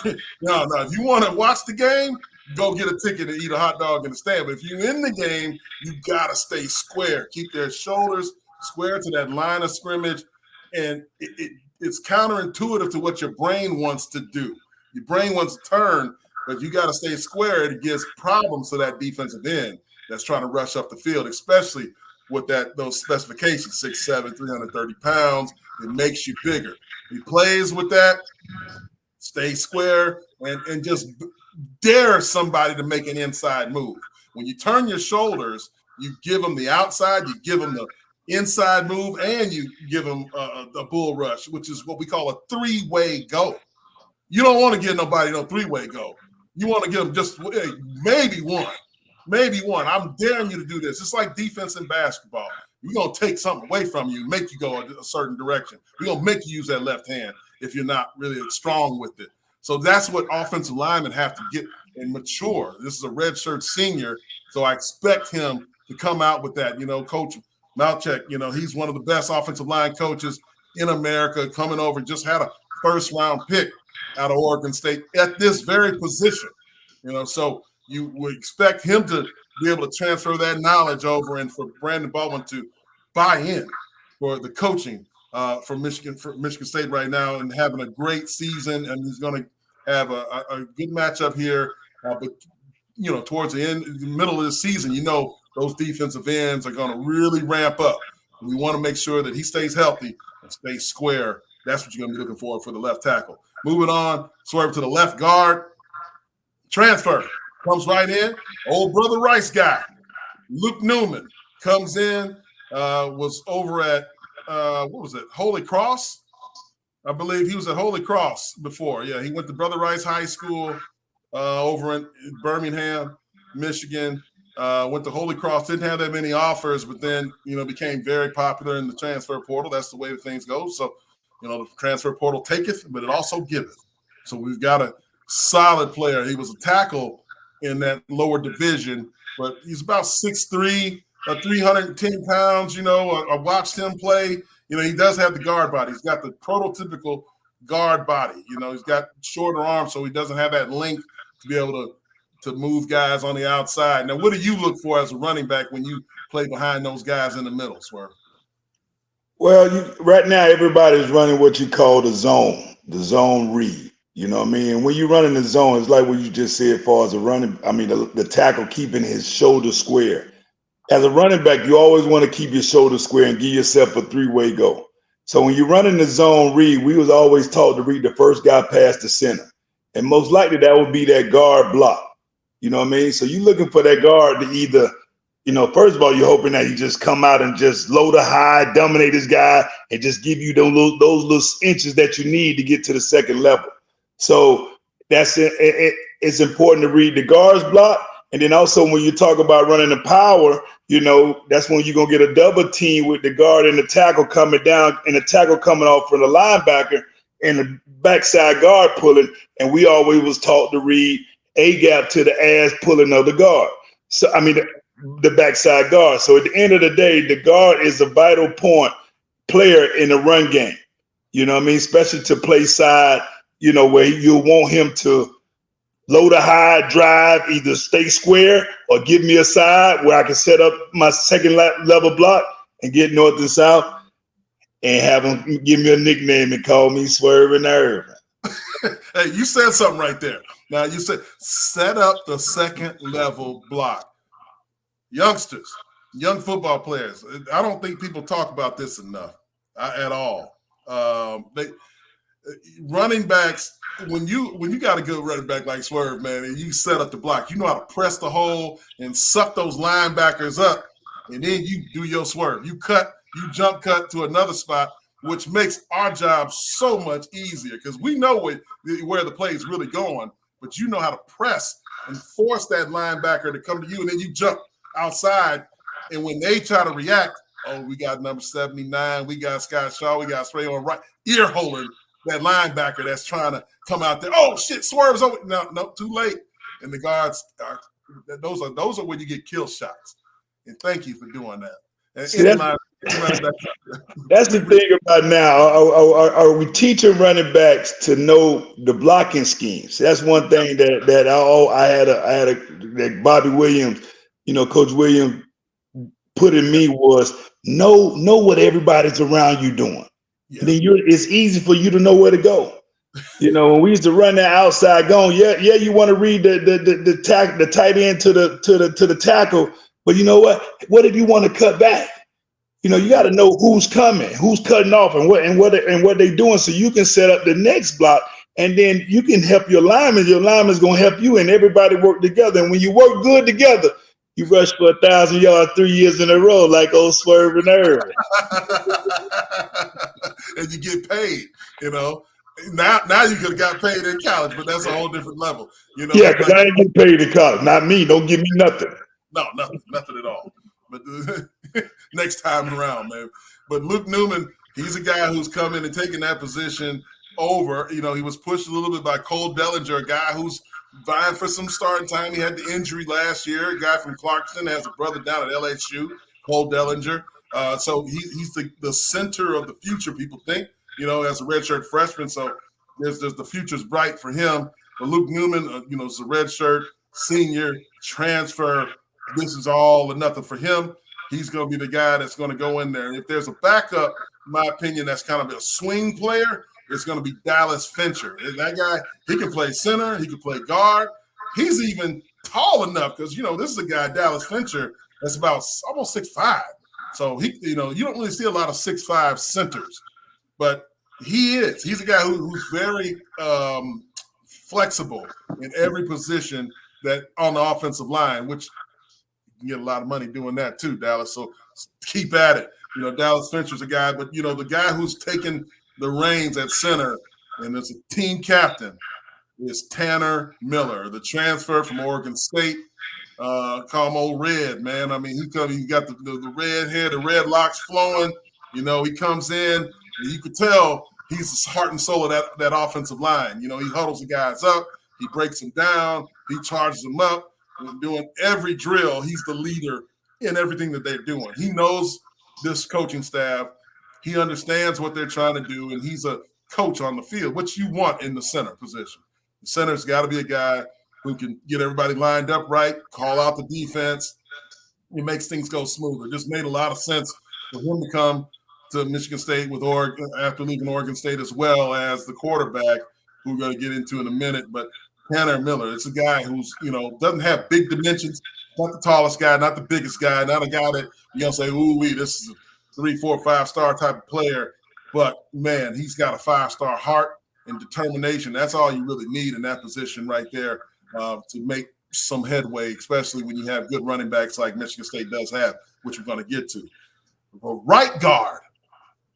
No. If you want to watch the game, go get a ticket and eat a hot dog in the stand. But if you're in the game, you got to stay square. Keep their shoulders square to that line of scrimmage. And it's counterintuitive to what your brain wants to do. Your brain wants to turn, but you got to stay square. It gives problems to that defensive end that's trying to rush up the field, especially with those specifications, 6'7", 330 pounds. It makes you bigger. He plays with that, stay square, and just dare somebody to make an inside move. When you turn your shoulders, you give them the outside, you give them the inside move, and you give them a bull rush, which is what we call a three-way go. You don't want to give nobody no three-way go. You want to give them just maybe one. Maybe one. I'm daring you to do this. It's like defense in basketball. We're going to take something away from you, make you go a certain direction. We're going to make you use that left hand if you're not really strong with it. So that's what offensive linemen have to get and mature. This is a redshirt senior, so I expect him to come out with that. Coach Malchek, he's one of the best offensive line coaches in America, coming over, just had a first-round pick out of Oregon State at this very position. So you would expect him to be able to transfer that knowledge over, and for Brandon Baldwin to buy in for the coaching for Michigan State right now, and having a great season. And he's going to have a good matchup here. But towards the middle of the season, those defensive ends are going to really ramp up. We want to make sure that he stays healthy and stays square. That's what you're going to be looking for the left tackle. Moving on, swerve to the left guard. Transfer. Comes right in. Old Brother Rice guy, Luke Newman, comes in, was over at, Holy Cross? I believe he was at Holy Cross before. Yeah, he went to Brother Rice High School over in Birmingham, Michigan. Went to Holy Cross, didn't have that many offers, but then, became very popular in the transfer portal. That's the way that things go. So, the transfer portal taketh, but it also giveth. So we've got a solid player. He was a tackle in that lower division, but he's about 6'3", 310 pounds. I watched him play. He does have the guard body. He's got the prototypical guard body. He's got shorter arms, so he doesn't have that length to be able to move guys on the outside. Now, what do you look for as a running back when you play behind those guys in the middle, Swerve? Well, right now everybody's running what you call the zone read. You know what I mean? And when you run in the zone, it's like what you just said as far as the tackle keeping his shoulder square. As a running back, you always want to keep your shoulder square and give yourself a three-way go. So when you run in the zone read, we was always taught to read the first guy past the center. And most likely that would be that guard block. You know what I mean? So you're looking for that guard to either, first of all, you're hoping that he just come out and just load a high, dominate this guy, and just give you those little inches that you need to get to the second level. So that's it. It's important to read the guards block. And then also when you talk about running the power, that's when you're going to get a double team with the guard and the tackle coming down and the tackle coming off from the linebacker and the backside guard pulling. And we always was taught to read a gap to the ass pulling of the guard. So, the backside guard. So at the end of the day, the guard is a vital point player in the run game. Especially to play side, where you want him to load a high drive, either stay square or give me a side where I can set up my second level block and get north and south and have him give me a nickname and call me Swerving Irvin. Hey, you said something right there. Now you said set up the second level block. Youngsters, young football players, I don't think people talk about this enough at all. Running backs, when you got a good running back like Swerve, man, and you set up the block, you know how to press the hole and suck those linebackers up, and then you do your swerve. You jump cut to another spot, which makes our job so much easier because we know where the play is really going, but you know how to press and force that linebacker to come to you, and then you jump outside, and when they try to react, we got number 79, we got Scott Shaw, we got Strayhorn right ear holding that linebacker that's trying to come out there. Oh shit, Swerve's over. No, too late. And the guards those are when you get kill shots. And thank you for doing that. That's the thing about now. Are we teaching running backs to know the blocking schemes? That's one thing that I had that Bobby Williams, Coach Williams put in me was know what everybody's around you doing. Yeah. Then it's easy for you to know where to go. When we used to run that outside going, you want to read the tight end to the tackle, but you know what? What if you want to cut back? You got to know who's coming, who's cutting off, and what they're doing, so you can set up the next block, and then you can help your lineman. Your lineman's gonna help you, and everybody work together. And when you work good together, you rush for 1,000 yards 3 years in a row, like old Swerving Irvin. And you get paid, Now you could have got paid in college, but that's a whole different level, Yeah, because I ain't getting paid in college. Not me. Don't give me nothing. No, nothing at all. But next time around, man. But Luke Newman, he's a guy who's come in and taken that position over. You know, he was pushed a little bit by Cole Bellinger, a guy who's vying for some starting time. He had the injury last year. A guy from Clarkston has a brother down at LSU, Cole Bellinger. So he's the center of the future, people think, you know, as a redshirt freshman. So there's the future's bright for him. But Luke Newman, you know, is a redshirt senior transfer. This is all or nothing for him. He's going to be the guy that's going to go in there. And if there's a backup, in my opinion, that's kind of a swing player, it's going to be Dallas Fincher. And that guy, he can play center. He can play guard. He's even tall enough because, you know, this is a guy, Dallas Fincher, that's about almost 6'5". So, he, you know, you don't really see a lot of 6'5" centers. But he is. He's a guy who's very flexible in every position that on the offensive line, which you can get a lot of money doing that too, Dallas. So keep at it. You know, Dallas Fincher's a guy, but, you know, the guy who's taken the reins at center and is a team captain is Tanner Miller, the transfer from Oregon State. Call him Old Red, man. I mean, he got the red hair, the red locks flowing. You know, he comes in, and you could tell he's the heart and soul of that offensive line. You know, he huddles the guys up, he breaks them down, he charges them up. Doing every drill, he's the leader in everything that they're doing. He knows this coaching staff. He understands what they're trying to do, and he's a coach on the field, which you want in the center position. The center's got to be a guy who can get everybody lined up right, call out the defense. It makes things go smoother. It just made a lot of sense for him to come to Michigan State with Oregon after leaving Oregon State, as well as the quarterback, who we're going to get into in a minute. But Tanner Miller, it's a guy who's, you know, doesn't have big dimensions, not the tallest guy, not the biggest guy, not a guy that you're going to say, ooh, this is a 3, 4, 5-star type of player. But, man, he's got a 5-star heart and determination. That's all you really need in that position right there to make some headway, especially when you have good running backs like Michigan State does have, which we're going to get to. Right guard.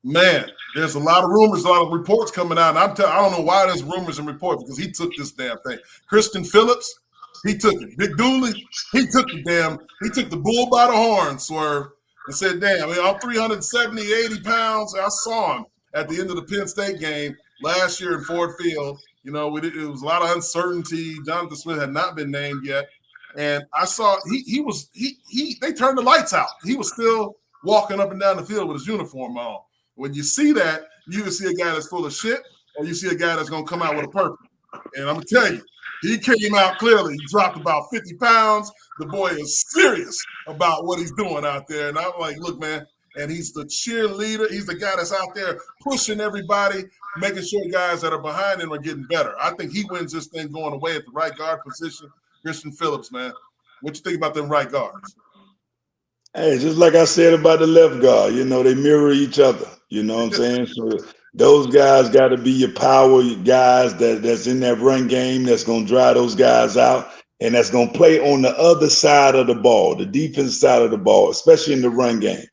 Man, there's a lot of rumors, a lot of reports coming out. And I don't know why there's rumors and reports, because he took this damn thing. Kristen Phillips, he took it. Big Dooley, he took the bull by the horn, Swerve, and said, damn, I'm 370, 80 pounds. I saw him at the end of the Penn State game last year in Ford Field. You know, it was a lot of uncertainty. Jonathan Smith had not been named yet. And I saw they turned the lights out. He was still walking up and down the field with his uniform on. When you see that, you can see a guy that's full of shit, or you see a guy that's going to come out with a purpose. And I'm going to tell you, he came out clearly. He dropped about 50 pounds. The boy is serious about what he's doing out there. And I'm like, look, man, and he's the cheerleader. He's the guy that's out there pushing everybody, making sure guys that are behind him are getting better. I think he wins this thing going away at the right guard position. Kristen Phillips, man. What you think about them right guards? Hey, just like I said about the left guard, you know, they mirror each other. You know what I'm saying? So those guys got to be your power guys that's in that run game, that's going to drive those guys out, and that's going to play on the other side of the ball, the defense side of the ball, especially in the run game.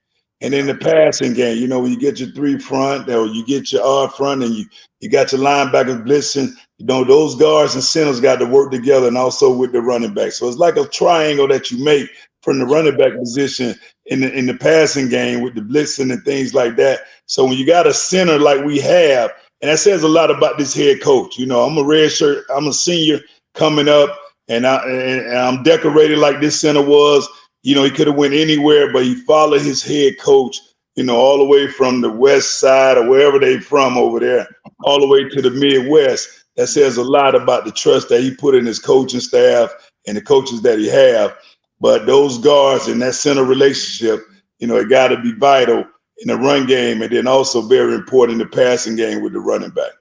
And in the passing game, you know, when you get your 3 front, or you get your R front, and you got your linebackers blitzing, you know, those guards and centers got to work together, and also with the running back. So it's like a triangle that you make from the running back position in the passing game with the blitzing and things like that. So when you got a center like we have, and that says a lot about this head coach. You know, I'm a redshirt, I'm a senior coming up, and I'm decorated like this center was. You know, he could have went anywhere, but he followed his head coach, you know, all the way from the west side or wherever they from over there, all the way to the Midwest. That says a lot about the trust that he put in his coaching staff and the coaches that he have. But those guards and that center relationship, you know, it got to be vital in the run game, and then also very important in the passing game with the running back.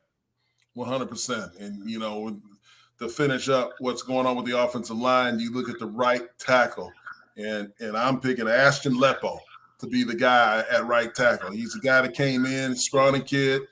100%. And, you know, to finish up what's going on with the offensive line, you look at the right tackle, and I'm picking Ashton Lepo to be the guy at right tackle. He's the guy that came in, scrawny kid.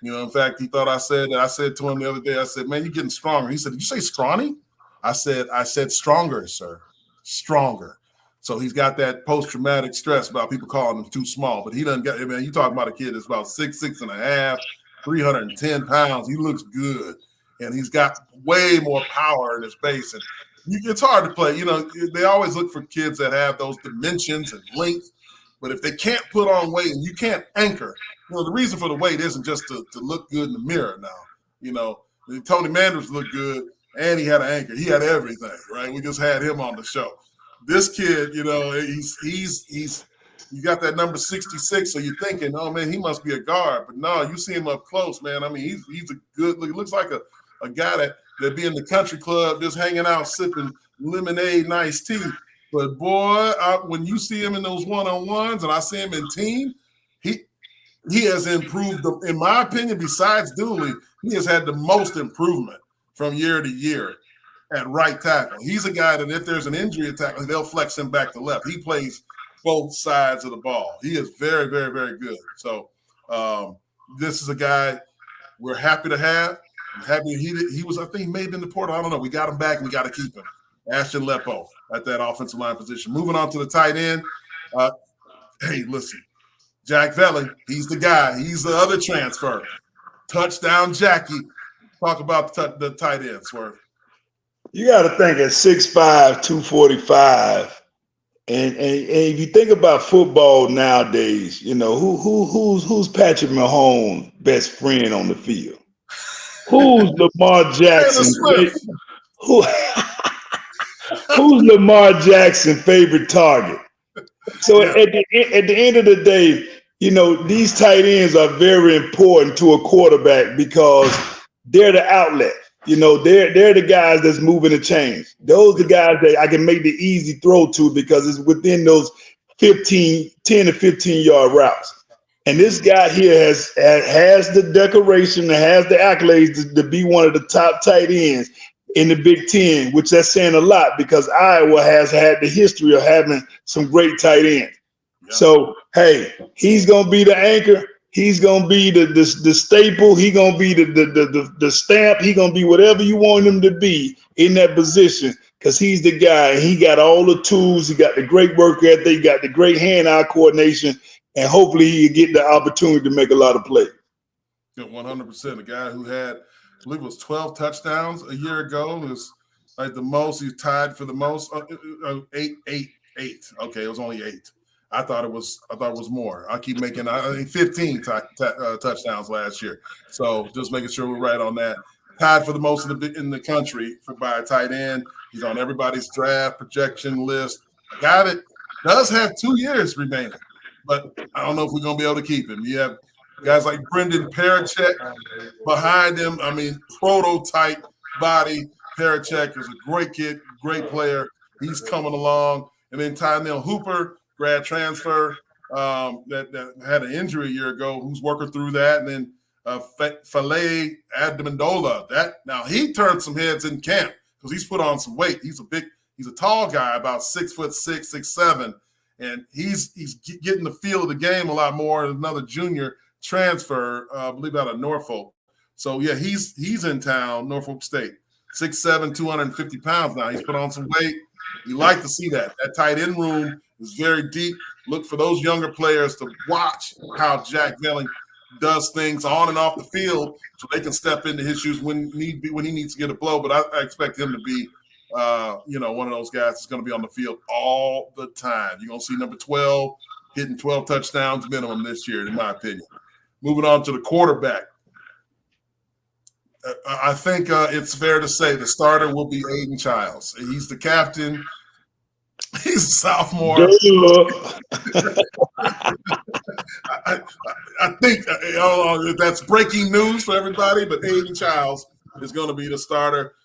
You know, in fact, he thought I said to him the other day, I said, man, you're getting stronger. He said, did you say scrawny? I said stronger, sir. Stronger. So he's got that post-traumatic stress about people calling him too small. But he doesn't get, man, you talking about a kid that's about 6'6.5", 310 pounds. He looks good. And he's got way more power in his base. And It's hard to play. You know, they always look for kids that have those dimensions and length. But if they can't put on weight and you can't anchor, you know, the reason for the weight isn't just to look good in the mirror now. You know, Tony Manders looked good and he had an anchor. He had everything, right? We just had him on the show. This kid, you know, he's you got that number 66, so you're thinking, oh, man, he must be a guard. But no, you see him up close, man. I mean, he's a good – he looks like a guy that be in the country club just hanging out, sipping lemonade and iced tea. But, boy, when you see him in those one-on-ones and I see him in team, he has improved, in my opinion, besides Dooley, he has had the most improvement from year to year at right tackle. He's a guy that if there's an injury at tackle, they'll flex him back to left. He plays – both sides of the ball. He is very, very, very good. So this is a guy we're happy to have. I'm happy he was, I think he may have been the portal. I don't know. We got him back and we got to keep him. Ashton Lepo at that offensive line position. Moving on to the tight end. Hey, listen, Jack Velli, he's the guy. He's the other transfer. Touchdown Jackie. Talk about the tight end, Swerve. You got to think at 6'5", 245, And if you think about football nowadays, you know, who's Patrick Mahomes' best friend on the field? Who's Lamar Jackson? Who's Lamar Jackson's favorite target? So at the end of the day, you know, these tight ends are very important to a quarterback because they're the outlet. You know, they're the guys that's moving the chains. Those are the guys that I can make the easy throw to because it's within those 10 to 15-yard routes. And this guy here has the decoration, has the accolades to be one of the top tight ends in the Big Ten, which that's saying a lot because Iowa has had the history of having some great tight ends. Yeah. So, hey, he's going to be the anchor. He's gonna be the staple. He's gonna be the stamp. He's gonna be whatever you want him to be in that position because he's the guy. He got all the tools. He got the great work ethic. He got the great hand-eye coordination, and hopefully he get the opportunity to make a lot of plays. 100%. A guy who had, I believe, it was 12 touchdowns a year ago. It was like the most. He's tied for the most. 8. Okay, it was only 8. I thought it was more. I keep making 15 touchdowns last year. So just making sure we're right on that. Tied for the most in the country by a tight end. He's on everybody's draft projection list. A guy that does have 2 years remaining, but I don't know if we're going to be able to keep him. You have guys like Brendan Parachek behind him. I mean, prototype body. Parachek is a great kid, great player. He's coming along. And then Tynell Hooper, grad transfer that had an injury a year ago, who's working through that. And then Fale Amendola. Now he turned some heads in camp because he's put on some weight. He's a tall guy, about 6'6", 6'7", and he's getting the feel of the game a lot more. Another junior transfer, I believe, out of Norfolk. So yeah, he's in town, Norfolk State, 6'7", 250 pounds now. He's put on some weight. You like to see that. That tight end room is very deep. Look for those younger players to watch how Jack Velli does things on and off the field so they can step into his shoes when he needs to get a blow. But I expect him to be, one of those guys that's going to be on the field all the time. You're going to see number 12 hitting 12 touchdowns minimum this year, in my opinion. Moving on to the quarterback. I think it's fair to say the starter will be Aiden Childs. He's the captain. He's a sophomore. I think that's breaking news for everybody, but Aiden Childs is going to be the starter.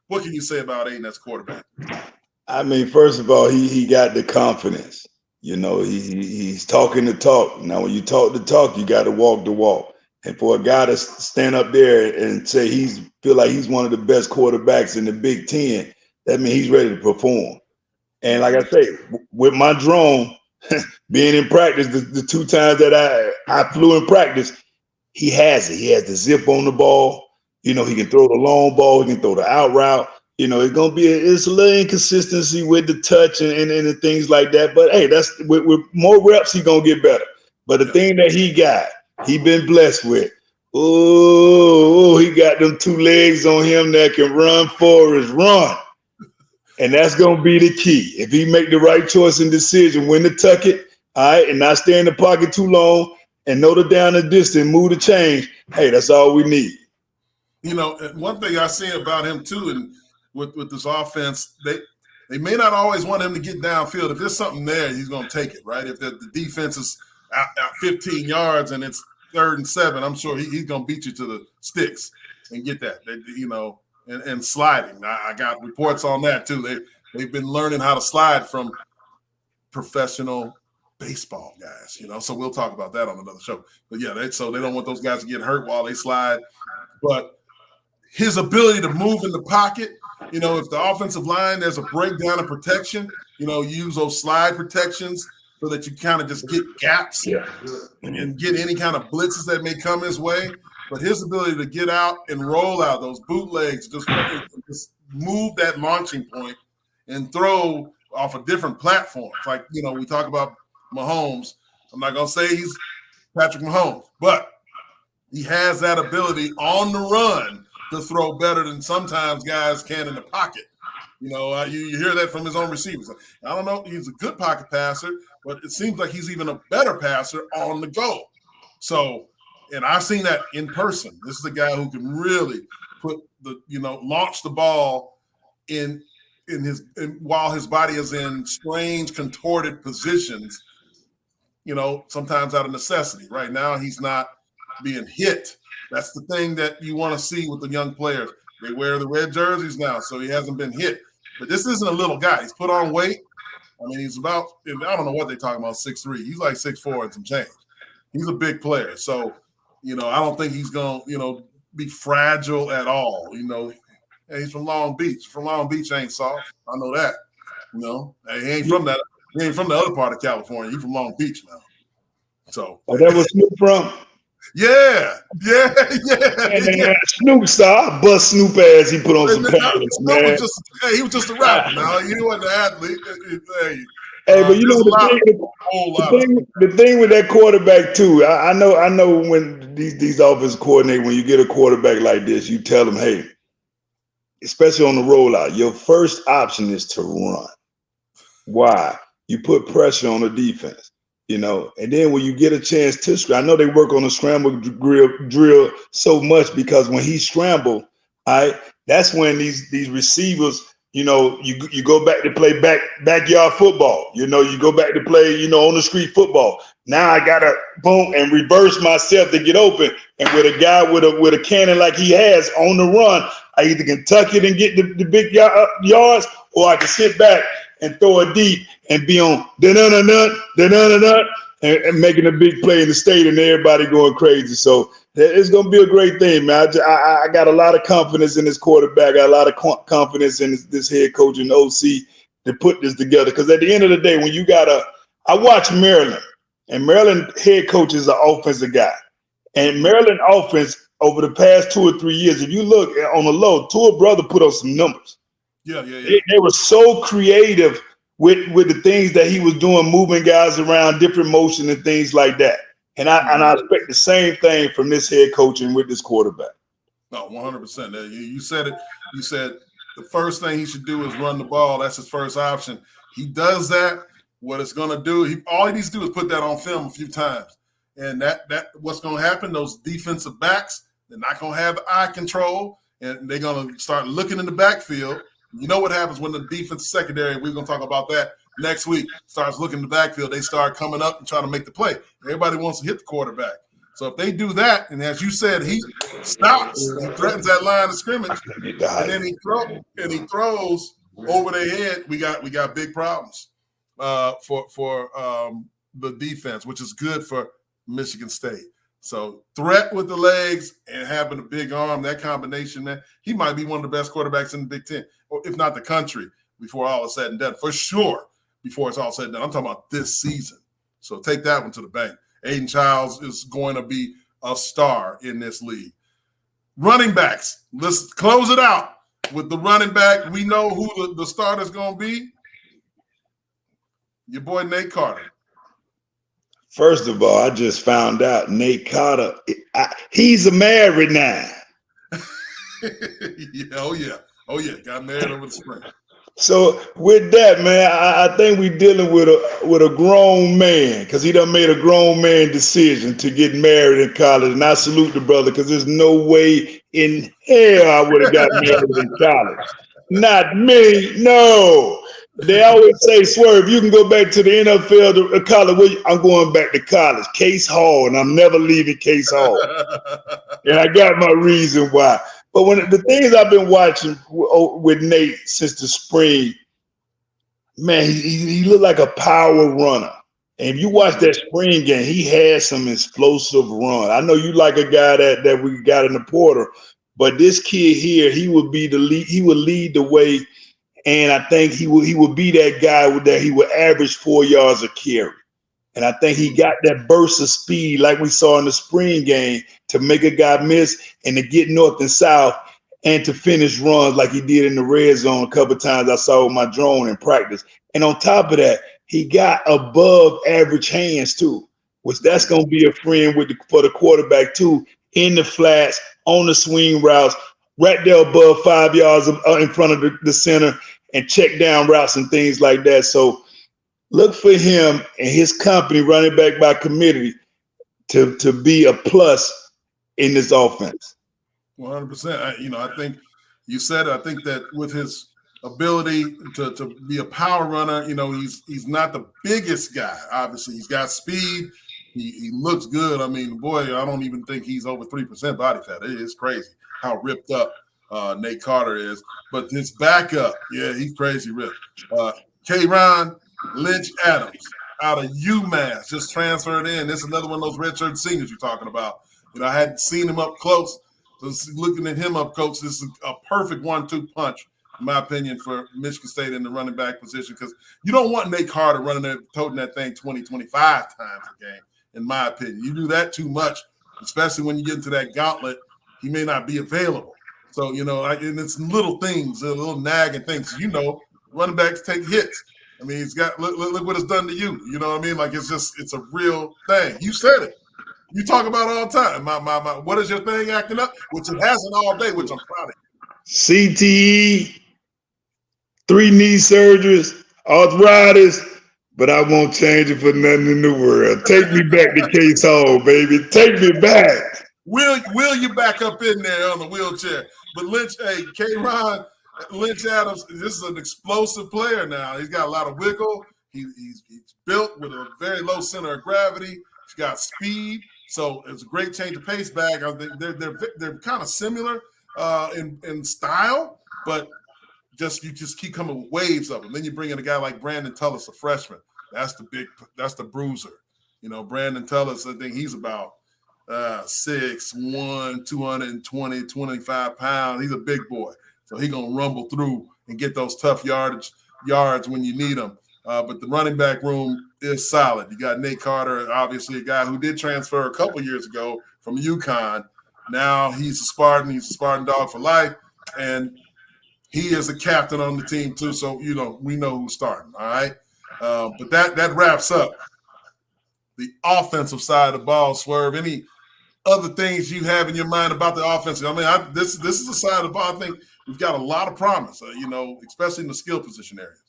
What can you say about Aiden as quarterback? I mean, first of all, he got the confidence. You know, he's talking the talk. Now, when you talk the talk, you got to walk the walk. And for a guy to stand up there and say feel like he's one of the best quarterbacks in the Big Ten, that means he's ready to perform. And like I say, with my drone, being in practice, the 2 times that I flew in practice, he has it. He has the zip on the ball. You know, he can throw the long ball. He can throw the out route. You know, it's a little inconsistency with the touch and the things like that. But, hey, that's with more reps, he's going to get better. But the thing that he been blessed with, he got them 2 legs on him that can run for his run. And that's going to be the key. If he make the right choice and decision, when to tuck it, all right, and not stay in the pocket too long, and know the down and distance, move the change, hey, that's all we need. You know, one thing I see about him too, and with this offense, they may not always want him to get downfield. If there's something there, he's going to take it, right? If the defense is out 15 yards and it's 3rd and 7, I'm sure he's going to beat you to the sticks and get that. You know, and sliding. I got reports on that too. They've been learning how to slide from professional baseball guys, you know. So we'll talk about that on another show. But yeah, they don't want those guys to get hurt while they slide. But his ability to move in the pocket, you know, if the offensive line, there's a breakdown of protection, you know, use those slide protections so that you kind of just get gaps and get any kind of blitzes that may come his way. But his ability to get out and roll out those bootlegs, just move that launching point and throw off of different platforms. Like, you know, we talk about Mahomes. I'm not going to say he's Patrick Mahomes, but he has that ability on the run to throw better than sometimes guys can in the pocket. You know, you hear that from his own receivers. I don't know. He's a good pocket passer, but it seems like he's even a better passer on the go. So, and I've seen that in person. This is a guy who can really launch the ball while his body is in strange, contorted positions, you know, sometimes out of necessity. Right now, he's not being hit. That's the thing that you want to see with the young players. They wear the red jerseys now, so he hasn't been hit. But this isn't a little guy. He's put on weight. I mean, he's about, I don't know what they're talking about, 6'3". He's like 6'4" and some change. He's a big player. So, you know, I don't think he's going to, you know, be fragile at all. You know, hey, he's from Long Beach. From Long Beach ain't soft. I know that. You know, hey, he ain't from that. He ain't from the other part of California. He's from Long Beach now. So that was Snoop from? Yeah. Snoop star, bust Snoop ass. He put on some pants, man. He was just a rapper now. He wasn't an athlete. Hey, but you know the thing with that quarterback too. I know when these offense coordinators, when you get a quarterback like this, you tell them, hey, especially on the rollout, your first option is to run. Why? You put pressure on the defense, you know, and then when you get a chance to I know they work on the scramble drill so much because when he scrambled, that's when these receivers, you know, you go back to play backyard football. You know, you go back to play, you know, on the street football. Now I gotta boom and reverse myself to get open. And with a guy with a cannon like he has on the run, I either can tuck it and get the big yards, or I can sit back and throw it deep and be on and making a big play in the state and everybody going crazy. So it's going to be a great thing, man. I got a lot of confidence in this quarterback. I got a lot of confidence in this head coach and OC to put this together. Because at the end of the day, when you I watch Maryland, and Maryland head coach is an offensive guy. And Maryland offense over the past 2 or 3 years, if you look on the low, Tua brother put up some numbers. Yeah. They were so creative with the things that he was doing, moving guys around, different motion and things like that. And I expect the same thing from this head coach and with this quarterback. No, 100%. You said it. You said the first thing he should do is run the ball. That's his first option. He does that. What it's going to do, all he needs to do is put that on film a few times. And that what's going to happen, those defensive backs, they're not going to have eye control, and they're going to start looking in the backfield. You know what happens when the defense secondary, we're going to talk about that next week, starts looking in the backfield. They start coming up and trying to make the play. Everybody wants to hit the quarterback. So if they do that, and as you said, he stops and threatens that line of scrimmage, and then he throws over their head, we got big problems for the defense, which is good for Michigan State. So threat with the legs and having a big arm, that combination, man, he might be one of the best quarterbacks in the Big Ten, or if not the country, before all is said and done. For sure, before it's all said and done. I'm talking about this season. So take that one to the bank. Aiden Childs is going to be a star in this league. Running backs. Let's close it out with the running back. We know who the starter's going to be. Your boy Nate Carter. First of all, I just found out Nate Carter, he's a married now. Oh, yeah. Got married over the spring. So with that, man, I think we're dealing with a grown man, because he done made a grown man decision to get married in college. And I salute the brother, because there's no way in hell I would have got married in college. Not me, no. They always say, Swerve, you can go back to the NFL, to college. I'm going back to college, Case Hall, and I'm never leaving Case Hall. And I got my reason why. But when the things I've been watching with Nate since the spring, man, he looked like a power runner. And if you watch that spring game, he had some explosive run. I know you like a guy that we got in the portal, but this kid here, he would be the lead. He would lead the way, and I think he would be that guy that he would average 4 yards a carry. And I think he got that burst of speed like we saw in the spring game to make a guy miss and to get north and south and to finish runs like he did in the red zone a couple of times I saw with my drone in practice. And on top of that, he got above average hands too, which that's going to be a friend for the quarterback too, in the flats, on the swing routes, right there above 5 yards in front of the center, and check down routes and things like that. So look for him and his company, running back by committee, to be a plus in this offense. 100%. I think you said, I think that with his ability to be a power runner, he's not the biggest guy. Obviously, he's got speed. He looks good. I mean, boy, I don't even think he's over 3% body fat. It is crazy how ripped up Nate Carter is. But his backup, yeah, he's crazy ripped. K-Ron Lynch Adams out of UMass just transferred in. This is another one of those redshirt seniors you're talking about. I hadn't seen him up close. So looking at him up close, this is a perfect 1-2 punch, in my opinion, for Michigan State in the running back position, because you don't want Nate Carter toting that thing 20, 25 times a game, in my opinion. You do that too much, especially when you get into that gauntlet, he may not be available. So, and it's little things, little nagging things. Running backs take hits. I mean, he's got look what it's done to you. You know what I mean? Like it's a real thing. You said it. You talk about it all the time. My what is your thing acting up? Which it hasn't all day, which I'm proud of. CTE, 3 knee surgeries, arthritis, but I won't change it for nothing in the world. Take me back to Case Hall, baby. Take me back. Will you back up in there on the wheelchair? But Lynch, K-Ron Lynch Adams, this is an explosive player now. He's got a lot of wiggle. He's built with a very low center of gravity. He's got speed. So it's a great change of pace back. They're kind of similar in style, but you just keep coming with waves of them. Then you bring in a guy like Brandon Tullis, a freshman. That's the bruiser. Brandon Tullis, I think he's about 6'1", 220, 25 pounds. He's a big boy. So he's going to rumble through and get those tough yards when you need them. But the running back room is solid. You got Nate Carter, obviously a guy who did transfer a couple years ago from UConn. Now he's a Spartan. He's a Spartan Dawg for life. And he is a captain on the team too. So, we know who's starting, all right? But that wraps up the offensive side of the ball. Swerve, any other things you have in your mind about the offense? I mean, this is a side of the ball I think we've got a lot of promise, especially in the skill position areas.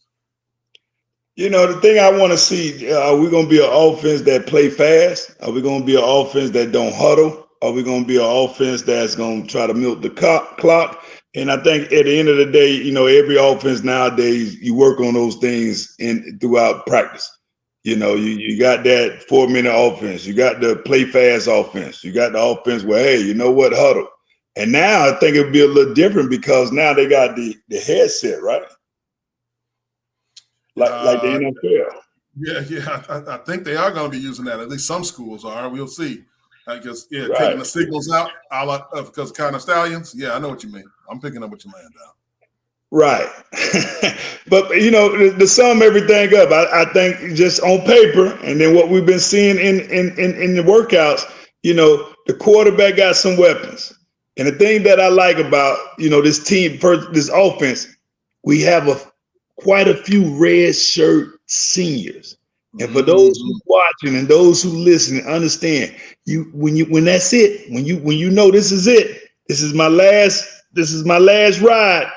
The thing I want to see, are we going to be an offense that play fast? Are we going to be an offense that don't huddle? Are we going to be an offense that's going to try to milk the clock? And I think at the end of the day, every offense nowadays, you work on those things throughout practice. You got that 4-minute offense. You got the play fast offense. You got the offense where, hey, you know what, huddle. And now I think it'll be a little different because now they got the headset, right? Like the NFL. Yeah. I think they are going to be using that. At least some schools are. We'll see. Because right. Taking the signals out because kind of stallions. Yeah, I know what you mean. I'm picking up what you're laying down. Right. But, to sum everything up, I think just on paper, and then what we've been seeing in the workouts, the quarterback got some weapons. And the thing that I like about, this team, this offense, we have quite a few red shirt seniors. And for those who watching and those who listen, understand when that's it, when you know this is it, this is my last ride.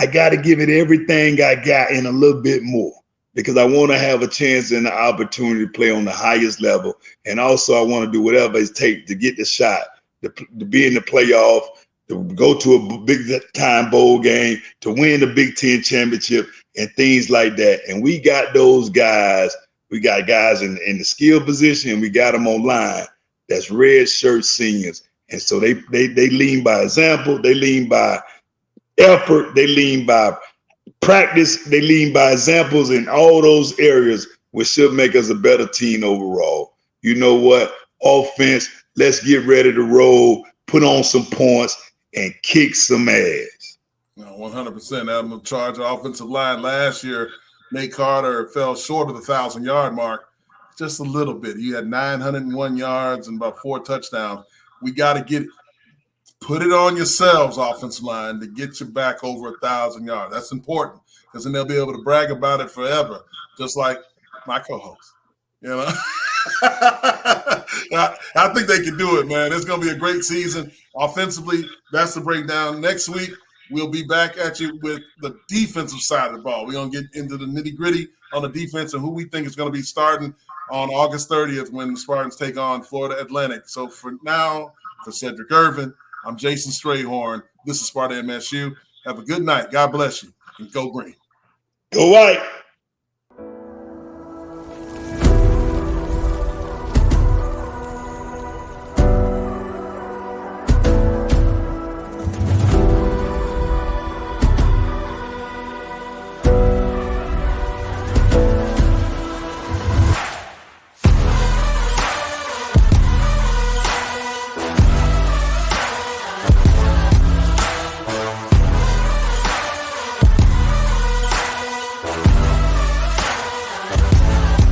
I got to give it everything I got and a little bit more, because I want to have a chance and the opportunity to play on the highest level. And also I want to do whatever it takes to get the shot, to be in the playoff, to go to a big time bowl game, to win the Big Ten championship and things like that. And we got those guys. We got guys in the skill position, and we got them online. That's red shirt seniors. And so they lean by example. They lean by effort. They lean by practice. They lean by examples in all those areas, which should make us a better team overall. You know what? Offense, let's get ready to roll, put on some points, and kick some ass. No, 100%. I'm in charge of offensive line last year. Nate Carter fell short of the 1,000-yard mark just a little bit. He had 901 yards and about 4 touchdowns. We got to put it on yourselves, offensive line, to get you back over 1,000 yards. That's important, because then they'll be able to brag about it forever, just like my co-host. You know, I think they can do it, man. It's going to be a great season. Offensively, that's the breakdown. Next week, we'll be back at you with the defensive side of the ball. We're going to get into the nitty-gritty on the defense and who we think is going to be starting on August 30th when the Spartans take on Florida Atlantic. So for now, for Sedrick Irvin, I'm Jason Strayhorn. This is Spartan MSU. Have a good night. God bless you. And go green. Go white.